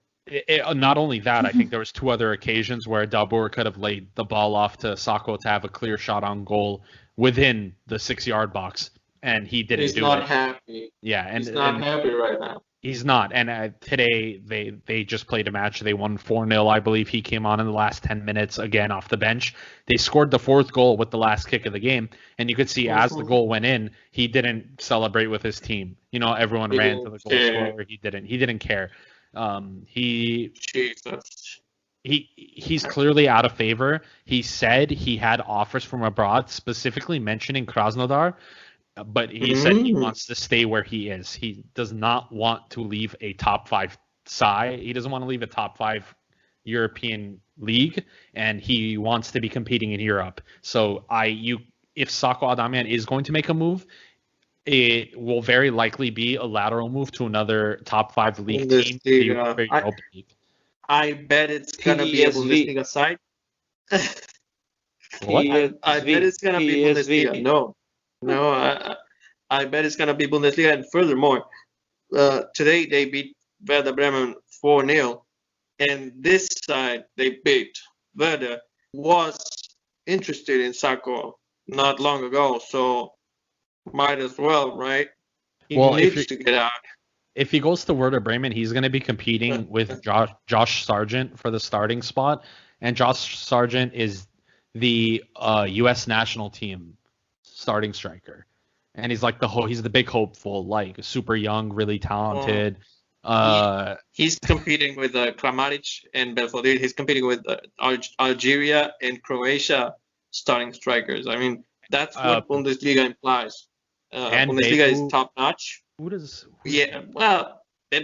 Not only that, I think there was 2 other occasions where Dabur could have laid the ball off to Sako to have a clear shot on goal within the 6-yard box, and he didn't do it. He's not happy. Yeah, and he's not happy right now. He's not. And today they just played a match. They won 4-0, I believe. He came on in the last 10 minutes again off the bench. They scored the 4th goal with the last kick of the game, and you could see as the goal went in, he didn't celebrate with his team. You know, everyone ran to the goal scorer. He didn't care. He's clearly out of favor. He said he had offers from abroad, specifically mentioning Krasnodar, but he said he wants to stay where he is. He does not want to leave a top 5 side. He doesn't want to leave a top 5 European league, and he wants to be competing in Europe. So if Sako Adamian is going to make a move, it will very likely be a lateral move to another top 5 league team. I bet it's gonna be a Bundesliga side. What? I bet it's gonna be Bundesliga. No, I bet it's gonna be Bundesliga. And furthermore, today they beat Werder Bremen 4-0, and this side they beat Werder was interested in Sako not long ago, so might as well, right? He needs to get out. If he goes to Werder Bremen, he's going to be competing with Josh Sargent for the starting spot, and Josh Sargent is the U.S. national team starting striker, and he's like he's the big hopeful, like super young, really talented. He's competing with Kramaric and Belfodil. He's competing with Algeria and Croatia starting strikers. I mean, that's what Bundesliga implies. And Bundesliga is top notch. Yeah, well, I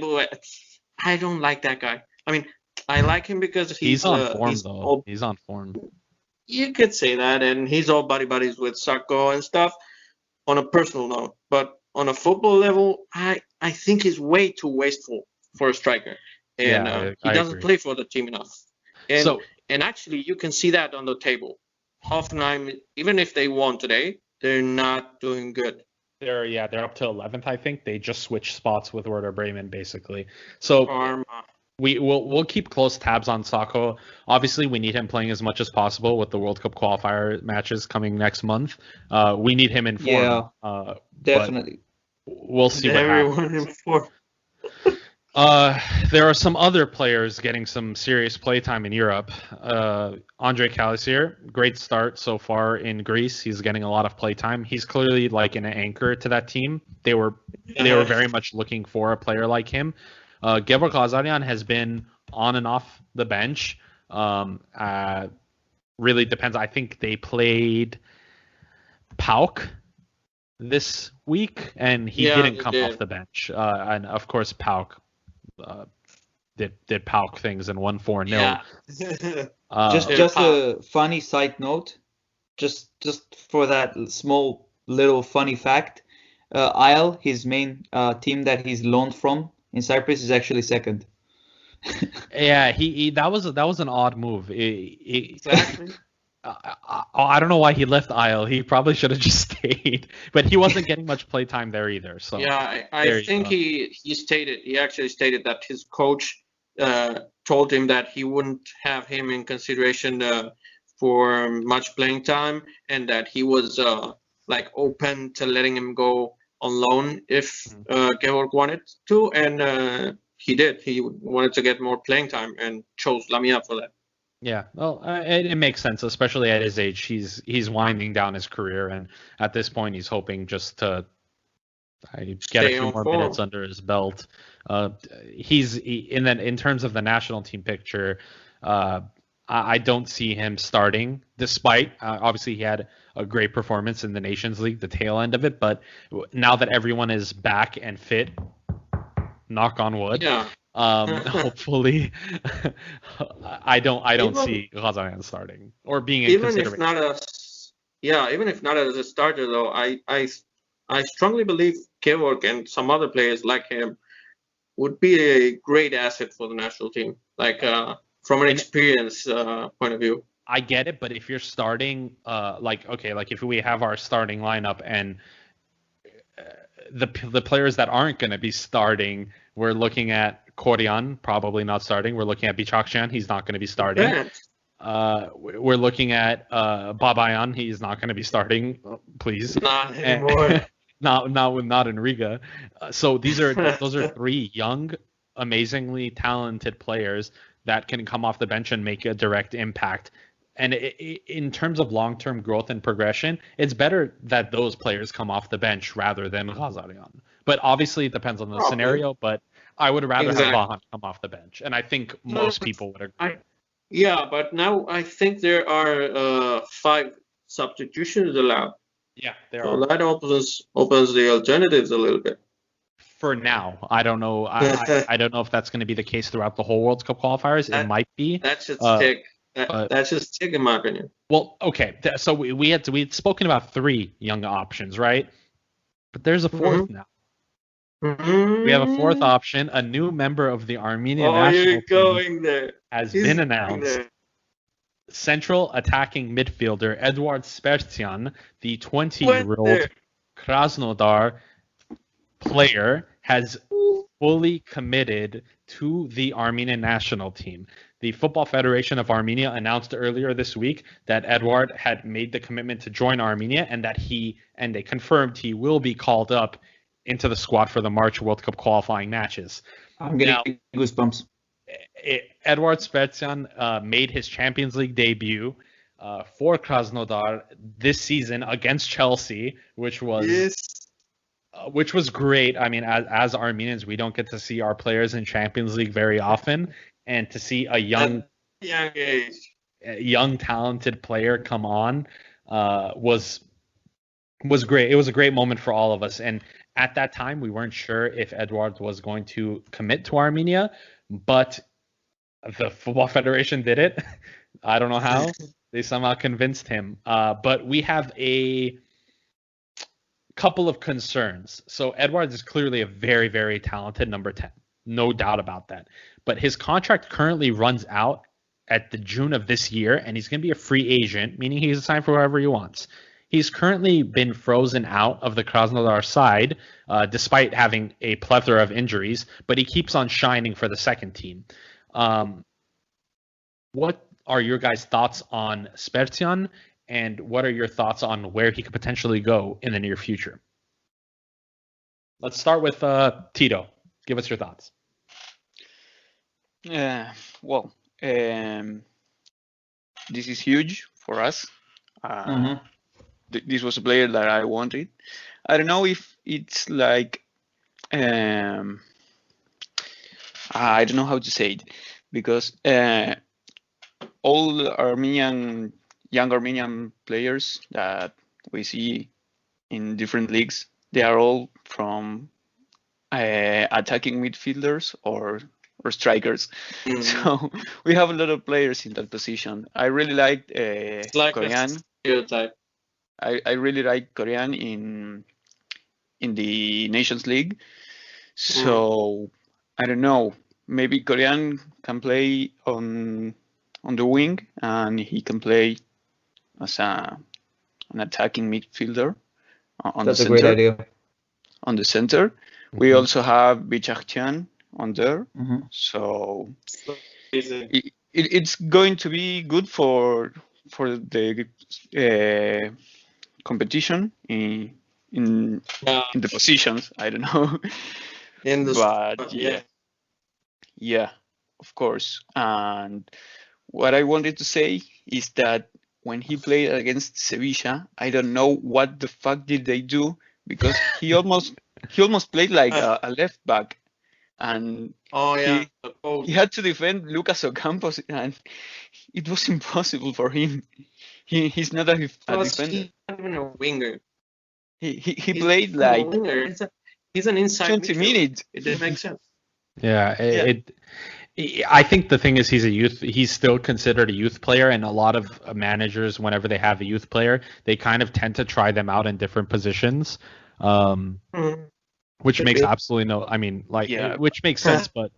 don't like that guy. I mean, I like him because he's on form, though. He's on form. You could say that, and he's all buddies with Sako and stuff on a personal note. But on a football level, I think he's way too wasteful for a striker. And he doesn't play for the team enough. And so And actually, you can see that on the table. Hoffenheim, even if they won today, they're not doing good. They're up to 11th, I think. They just switched spots with Werder Bremen, basically. So we'll keep close tabs on Sakho. Obviously, we need him playing as much as possible with the World Cup qualifier matches coming next month. We need him in form. Yeah, definitely. We'll see what happens. There are some other players getting some serious playtime in Europe. Andre Kalasier, great start so far in Greece. He's getting a lot of playtime. He's clearly like an anchor to that team. They were very much looking for a player like him. Gevorg Kazaryan has been on and off the bench. Really depends. I think they played PAOK this week, and he didn't come off the bench. And of course, PAOK did PAOK things and won 4-0. Yeah. Just a funny side note, just for that small little funny fact, IL, his main team that he's loaned from in Cyprus, is actually second. Yeah, that was an odd move. Exactly. I don't know why he left IL. He probably should have just stayed, but he wasn't getting much play time there either. So yeah, I think he actually stated that his coach told him that he wouldn't have him in consideration for much playing time, and that he was like open to letting him go on loan if Gevorg wanted to, and he did. He wanted to get more playing time and chose Lamia for that. Yeah, well, it makes sense, especially at his age. He's winding down his career, and at this point, he's hoping just to get a few more minutes under his belt. He's in terms of the national team picture. I don't see him starting, despite obviously he had a great performance in the Nations League, the tail end of it. But now that everyone is back and fit, knock on wood. Yeah. Hopefully, I don't see Kazaryan starting or being in consideration. Even if not as a starter, though, I strongly believe Gevorg and some other players like him would be a great asset for the national team. Like from an experience point of view. I get it, but if you're starting, like if we have our starting lineup and the players that aren't going to be starting, we're looking at Koryan, probably not starting. We're looking at Bichakjian. He's not going to be starting. We're looking at Babayan. He's not going to be starting. Please. Not anymore. not in Riga. So those are three young, amazingly talented players that can come off the bench and make a direct impact. And in terms of long-term growth and progression, it's better that those players come off the bench rather than Kazaryan. But obviously, it depends on the scenario. But I would rather have Vahan come off the bench, and I think most people would agree. But now I think there are 5 substitutions allowed. Yeah, there so are. That opens the alternatives a little bit. For now, I don't know. I don't know if that's going to be the case throughout the whole World Cup qualifiers. It might be. That should stick. That's just stick, in my opinion. Well, okay. So we had spoken about 3 young options, right? But there's a 4th now. We have a 4th option. A new member of the Armenian National Team has been announced. Central attacking midfielder Eduard Spertsyan, the 20-year-old Krasnodar player, has fully committed to the Armenian National Team. The Football Federation of Armenia announced earlier this week that Eduard had made the commitment to join Armenia, and that they confirmed he will be called up into the squad for the March World Cup qualifying matches. I'm getting goosebumps. Eduard Spertsyan made his Champions League debut for Krasnodar this season against Chelsea, which was great. I mean, as Armenians, we don't get to see our players in Champions League very often, and to see a young talented player come on was great. It was a great moment for all of us, and at that time, we weren't sure if Eduard was going to commit to Armenia, but the Football Federation did it. I don't know how. They somehow convinced him. But we have a couple of concerns. So Eduard is clearly a very, very talented number 10. No doubt about that. But his contract currently runs out at the June of this year, and he's going to be a free agent, meaning he's assigned for wherever he wants. He's currently been frozen out of the Krasnodar side, despite having a plethora of injuries, but he keeps on shining for the second team. What are your guys' thoughts on Spertsyan, and what are your thoughts on where he could potentially go in the near future? Let's start with Tito. Give us your thoughts. Well, this is huge for us. This was a player that I wanted. I don't know if it's like, I don't know how to say it, because all young Armenian players that we see in different leagues, they are all from attacking midfielders or strikers. So we have a lot of players in that position. I really liked Korean. I really like Korean in the Nations League. So I don't know. Maybe Korean can play on the wing, and he can play as an attacking midfielder on That's the a center. great idea. On the center, we also have Balekian on there. So it's going to be good for the competition in the positions. I don't know, but yeah, of course. And what I wanted to say is that when he played against Sevilla, I don't know what the fuck did they do, because he almost played like a left back, and he had to defend Lucas Ocampos, and it was impossible for him. He's not a defender. He's not even a winger. He played like he's an inside 20 midfielder. minutes. It didn't make sense. I think the thing is he's still considered a youth player, and a lot of managers, whenever they have a youth player, they kind of tend to try them out in different positions, which makes absolutely which makes sense, but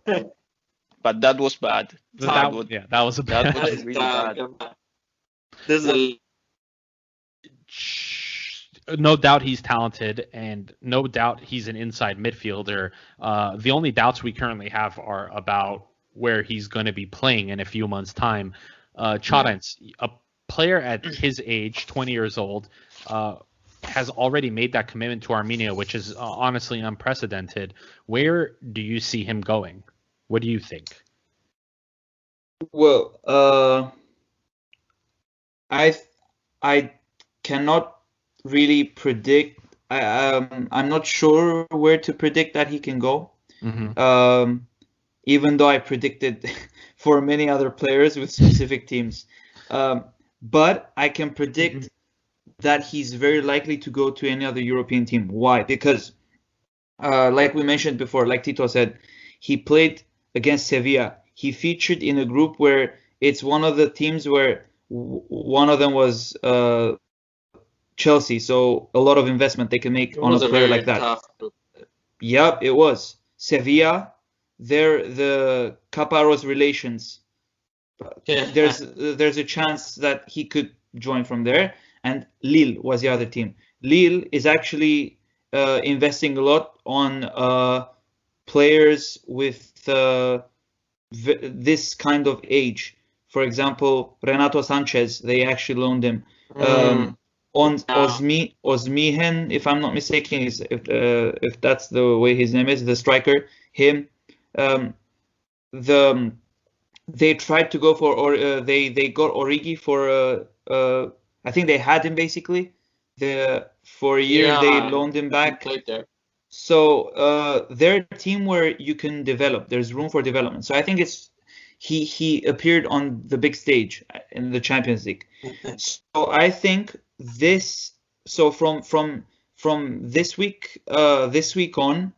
that was bad. That was That was really bad. No doubt he's talented, and no doubt he's an inside midfielder. The only doubts we currently have are about where he's going to be playing in a few months' time. Chadens, a player at his age, 20 years old, has already made that commitment to Armenia, which is honestly unprecedented. Where do you see him going? What do you think? Well, I cannot really predict. I'm not sure where to predict that he can go. Even though I predicted for many other players with specific teams. But I can predict that he's very likely to go to any other European team. Why? Because, like we mentioned before, like Tito said, he played against Sevilla. He featured in a group where it's one of the teams where one of them was Chelsea. So a lot of investment they can make on a player like that. Yep, it was. Sevilla, they're the Caparros relations. There's a chance that he could join from there. And Lille was the other team. Lille is actually investing a lot on players with this kind of age. For example, Renato Sanchez, they actually loaned him. Osmihen, if I'm not mistaken, if that's the way his name is, the striker, him. They tried to go for, they got Origi for, I think they had him basically. For a year they loaned him back. So they're a team where you can develop. There's room for development. So I think he appeared on the big stage in the Champions League. So I think from this week on,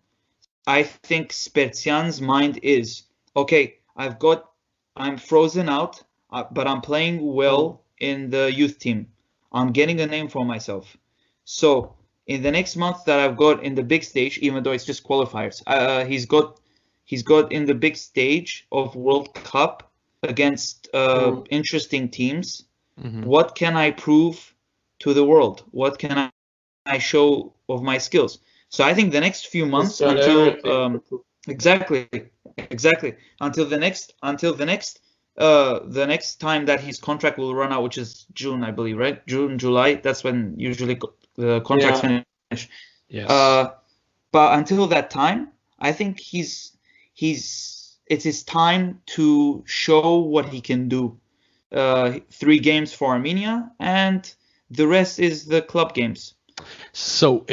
I think Spertsyan's mind is, okay, I'm frozen out, but I'm playing well in the youth team. I'm getting a name for myself. So in the next month that I've got in the big stage, even though it's just qualifiers, he's got in the big stage of World Cup, against interesting teams. Mhm. What can I prove to the world? What can I show of my skills? So I think the next few months got until everything. exactly until the next the next time that his contract will run out, which is June, I believe, right? June, July. That's when usually the contracts Yeah. finish. Yes. But until that time, I think it's his time to show what he can do. 3 games for Armenia, and the rest is the club games. So,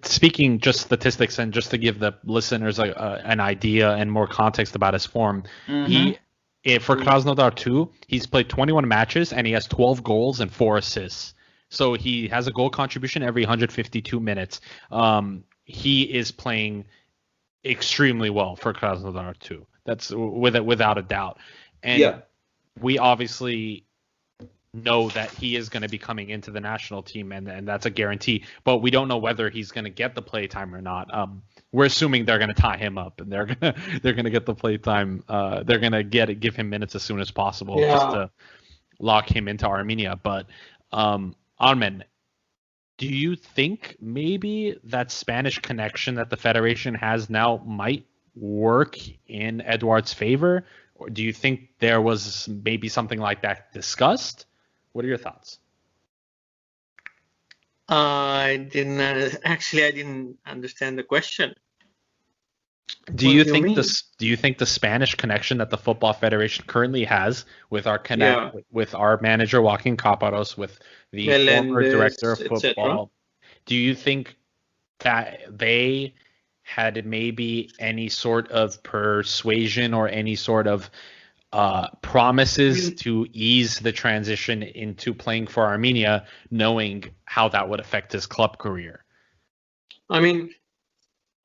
speaking just statistics and just to give the listeners an idea and more context about his form, for Krasnodar 2, he's played 21 matches and he has 12 goals and 4 assists. So he has a goal contribution every 152 minutes. He is playing extremely well for Krasnodar 2. That's without a doubt. And we obviously know that he is going to be coming into the national team, and that's a guarantee. But we don't know whether he's going to get the play time or not. We're assuming they're going to tie him up, and they're going to get the play time. They're going to give him minutes as soon as possible just to lock him into Armenia. But Armen, do you think maybe that Spanish connection that the federation has now might work in Eduard's favor? Or do you think there was maybe something like that discussed? What are your thoughts? I didn't understand the question. Do you think the Spanish connection that the Football Federation currently has with our with our manager Joaquin Caparros, with the former director of football, do you think that they had maybe any sort of persuasion or any sort of promises to ease the transition into playing for Armenia, knowing how that would affect his club career? I mean,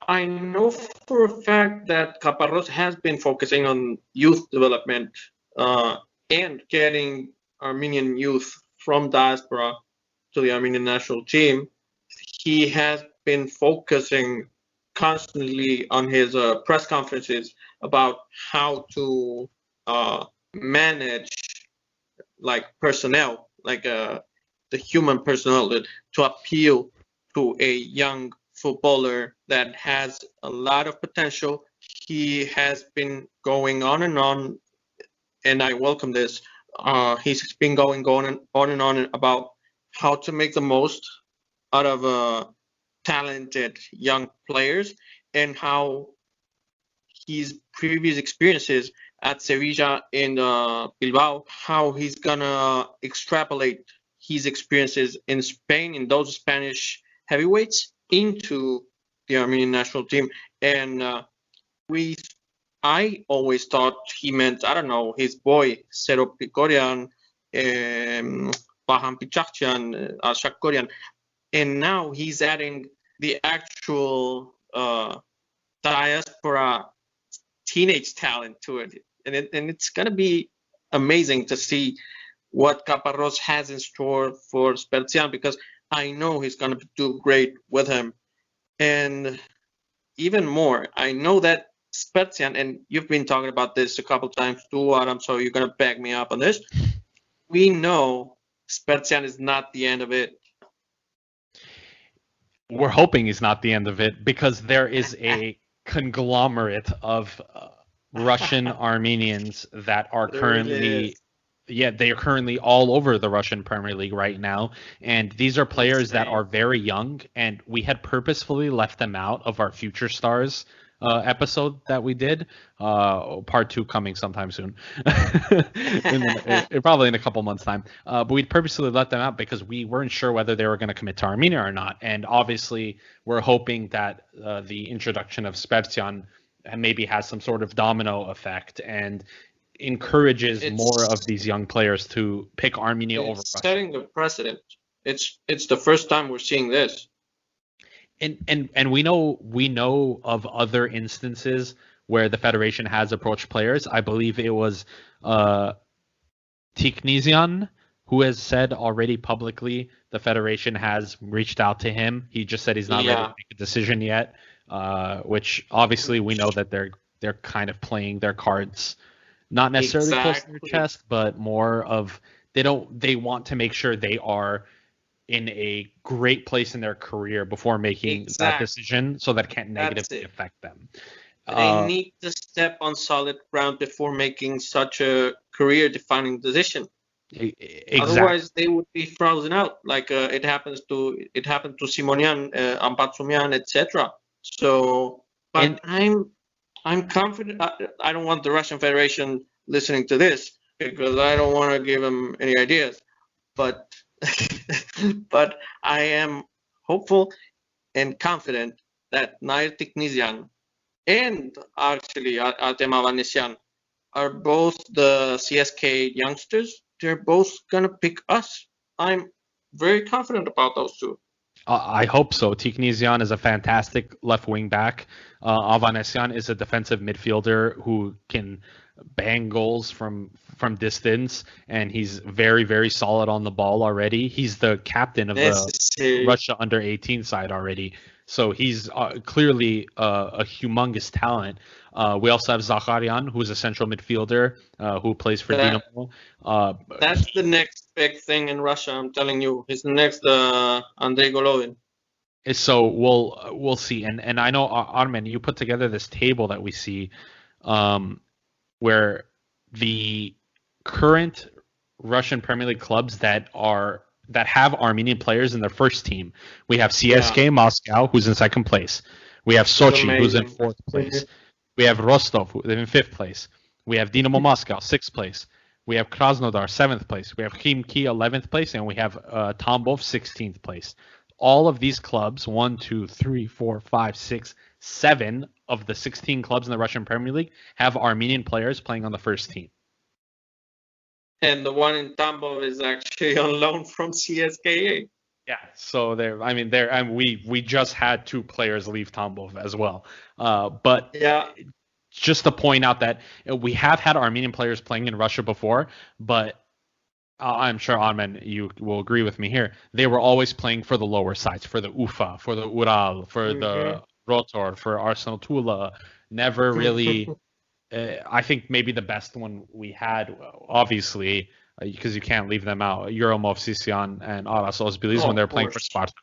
I know for a fact that Caparros has been focusing on youth development and getting Armenian youth from diaspora to the Armenian national team. He has been focusing constantly on his press conferences about how to manage like personnel, like the human personnel, to appeal to a young footballer that has a lot of potential. He has been going on, and I welcome this. He's been going on about how to make the most out of talented young players, and how his previous experiences at Sevilla and Bilbao, how he's gonna extrapolate his experiences in Spain, in those Spanish heavyweights, into the Armenian national team. And I always thought he meant, I don't know, his boy Sero Pikorian, Baham Pichakchian, Shakorian, and now he's adding the actual diaspora teenage talent to it, and it's gonna be amazing to see what Caparros has in store for Spertsyan, because I know he's gonna do great with him. And even more, I know that Spertsyan, and you've been talking about this a couple times too, Adam, so you're gonna back me up on this. We know Spertsyan is not the end of it. We're hoping he's not the end of it, because there is a conglomerate of Russian Armenians that are currently they are currently all over the Russian Premier League right now, and these are players that are very young, and we had purposefully left them out of our Future Stars episode that we did. Part 2 coming sometime soon, probably in a couple months' time. But we purposely let them out because we weren't sure whether they were going to commit to Armenia or not. And obviously, we're hoping that the introduction of Spertsyan maybe has some sort of domino effect and encourages more of these young players to pick Armenia over Russia. Setting the precedent. It's the first time we're seeing this. And we know of other instances where the federation has approached players. I believe it was Tiknesian who has said already publicly the federation has reached out to him. He just said he's not ready to make a decision yet, which obviously we know that they're kind of playing their cards not necessarily close to their Exactly. chest, but more of they want to make sure they are in a great place in their career before making that Exactly. decision, so that it can't That's negatively it. affect them. They need to step on solid ground before making such a career-defining decision. Exactly. Otherwise, they would be frozen out, like it happened to Simonian, Ampatsumian, etc. So, but I'm confident. I don't want the Russian Federation listening to this because I don't want to give them any ideas. But but I am hopeful and confident that Nair Tiknisian and actually Artem Avanesyan are both the CSK youngsters. They're both gonna pick us. I'm very confident about those two. I hope so. Tiknisian is a fantastic left wing back. Avanesyan is a defensive midfielder who can bang goals from distance, and he's very, very solid on the ball already. He's the captain of the Russia under-18 side already, so he's clearly a humongous talent. We also have Zakharyan, who's a central midfielder who plays for Dinamo. That's the next big thing in Russia. I'm telling you, he's the next Andrei Golovin. So we'll see. And I know, Armen, you put together this table that we see, where the current Russian Premier League clubs that have Armenian players in their first team. We have CSK Moscow, who's in second place. We have Sochi, who's in fourth place. We have Rostov, who's in fifth place. We have Dinamo Moscow, sixth place. We have Krasnodar, seventh place. We have Khimki, 11th place, and we have Tambov, 16th place. All of these clubs, 1, 2, 3, 4, 5, 6, 7 of the 16 clubs in the Russian Premier League have Armenian players playing on the first team. And the one in Tambov is actually on loan from CSKA. Yeah, so we just had 2 players leave Tambov as well. But yeah, just to point out that we have had Armenian players playing in Russia before, but I'm sure, Armen, you will agree with me here. They were always playing for the lower sides, for the Ufa, for the Ural, for the Rotor, for Arsenal Tula. Never really. I think maybe the best one we had, obviously, because you can't leave them out, Euro Movsisyan and Aras Ozbilis when they're playing for Sparta.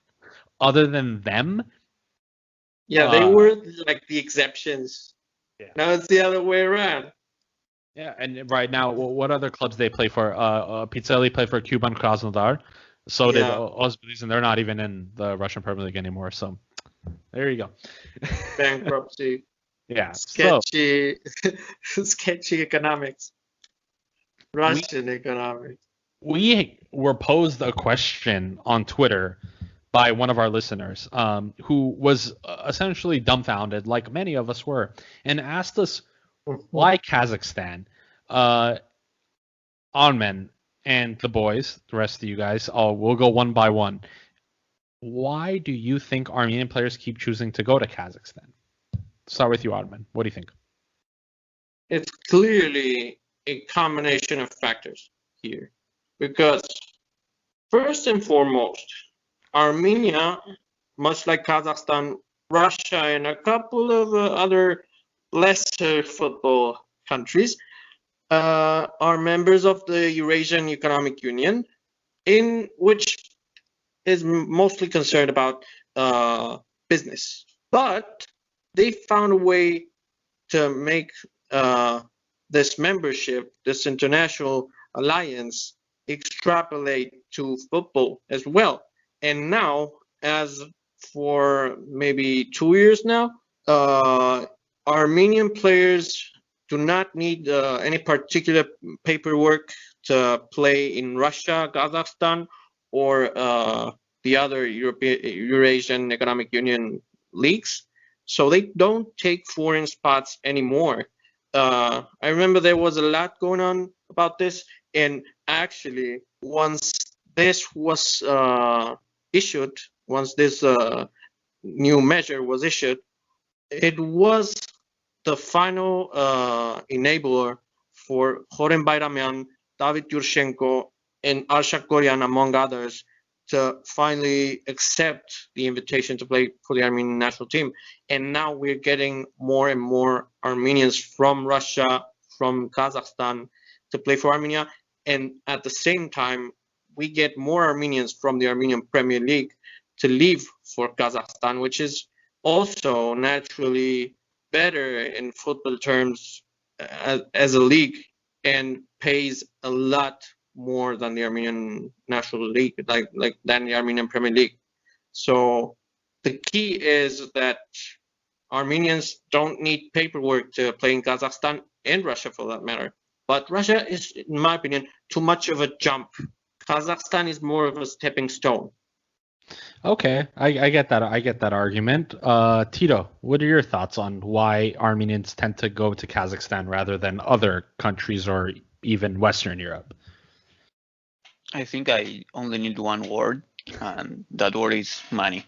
Other than them, they were like the exceptions. Yeah. Now it's the other way around. Yeah, and right now, what other clubs they play for? Pizzeli play for Cuban Krasnodar. So did Ozbilis, and they're not even in the Russian Premier League anymore. So there you go. Bankruptcy. Yeah. Sketchy economics. Russian economics. We were posed a question on Twitter by one of our listeners, who was essentially dumbfounded, like many of us were, and asked us, why Kazakhstan? Armen and the boys, the rest of you guys, we'll go one by one. Why do you think Armenian players keep choosing to go to Kazakhstan? Start with you, Armen. What do you think? It's clearly a combination of factors here. Because first and foremost, Armenia, much like Kazakhstan, Russia, and a couple of other lesser football countries, are members of the Eurasian Economic Union, in which is mostly concerned about business. But they found a way to make this membership, this international alliance, extrapolate to football as well. And now, as for maybe 2 years now, Armenian players do not need any particular paperwork to play in Russia, Kazakhstan, or the other Eurasian Economic Union leagues. So they don't take foreign spots anymore. I remember there was a lot going on about this, and actually, once this was issued, once this new measure was issued, it was the final enabler for Khoren Bayramian, David Yurshenko, and Arshak Goryan, among others, to finally accept the invitation to play for the Armenian national team. And now we're getting more and more Armenians from Russia, from Kazakhstan to play for Armenia, and at the same time, we get more Armenians from the Armenian Premier League to leave for Kazakhstan, which is also naturally better in football terms as a league and pays a lot more than the Armenian National League, like than the Armenian Premier League. So the key is that Armenians don't need paperwork to play in Kazakhstan and Russia for that matter. But Russia is, in my opinion, too much of a jump. Kazakhstan is more of a stepping stone. Okay, I get that. I get that argument. Tito, what are your thoughts on why Armenians tend to go to Kazakhstan rather than other countries or even Western Europe? I think I only need one word, and that word is money.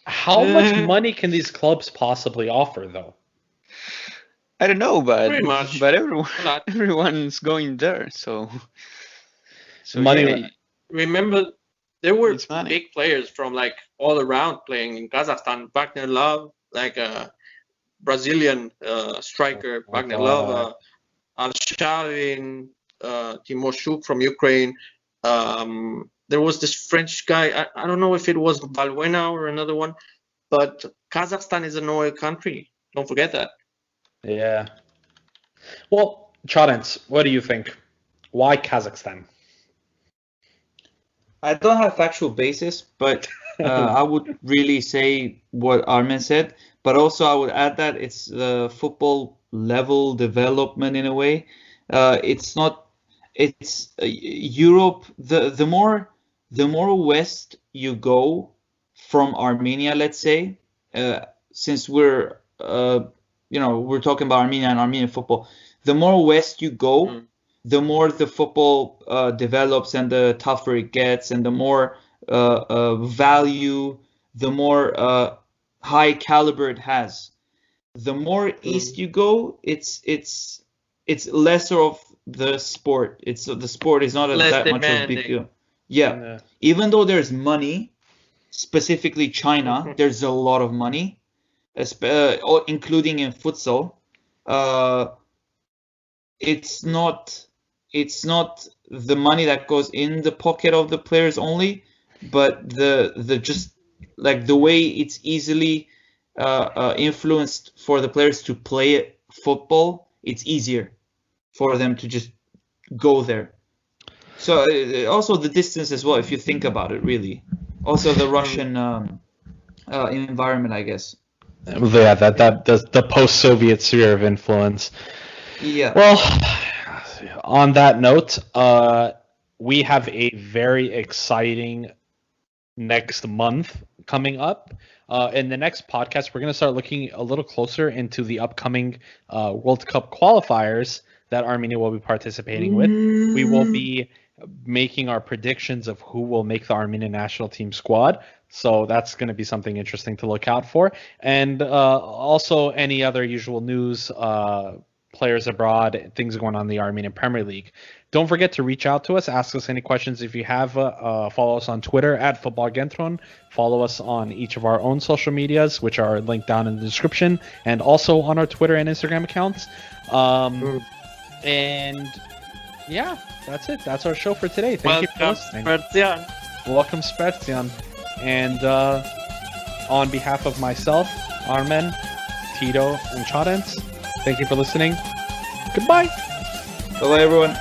How much money can these clubs possibly offer, though? I don't know, but Pretty much. but everyone's going there, so Money- yeah, Remember, there were It's money. big players from like all around playing in Kazakhstan. Wagner Love, like a Brazilian striker, my Wagner God. Love, Arshavin, Timur Shuk from Ukraine. There was this French guy. I don't know if it was Valbuena or another one, but Kazakhstan is an oil country. Don't forget that. Yeah. Well, Chadens, what do you think? Why Kazakhstan? I don't have factual basis, but I would really say what Armin said. But also, I would add that it's football level development in a way. It's not. It's Europe. The more west you go from Armenia, let's say, since we're we're talking about Armenia and Armenian football. The more west you go, the more the football develops and the tougher it gets, and the more value, the more high caliber it has. The more east you go, it's lesser of the sport. The sport is not Less that much of a demanding. big deal. Yeah. Even though there's money, specifically China, there's a lot of money, including in futsal. It's not the money that goes in the pocket of the players only, but the just like the way it's easily influenced for the players to play football. It's easier for them to just go there. So also the distance as well, if you think about it, really. Also the Russian environment, I guess. Yeah, that the post-Soviet sphere of influence. Yeah. Well, on that note, we have a very exciting next month coming up. In the next podcast, we're going to start looking a little closer into the upcoming World Cup qualifiers that Armenia will be participating with. We will be making our predictions of who will make the Armenian national team squad. So that's going to be something interesting to look out for. And also any other usual news, players abroad, things going on in the Armenian Premier League. Don't forget to reach out to us, ask us any questions if you have. Follow us on Twitter at Football Kentron. Follow us on each of our own social medias, which are linked down in the description, and also on our Twitter and Instagram accounts. And yeah, that's it. That's our show for today. Thank you for listening. Spertsyan. Welcome, Spertsyan. And on behalf of myself, Armen, Tito, and Chadens, thank you for listening. Goodbye. Bye, everyone.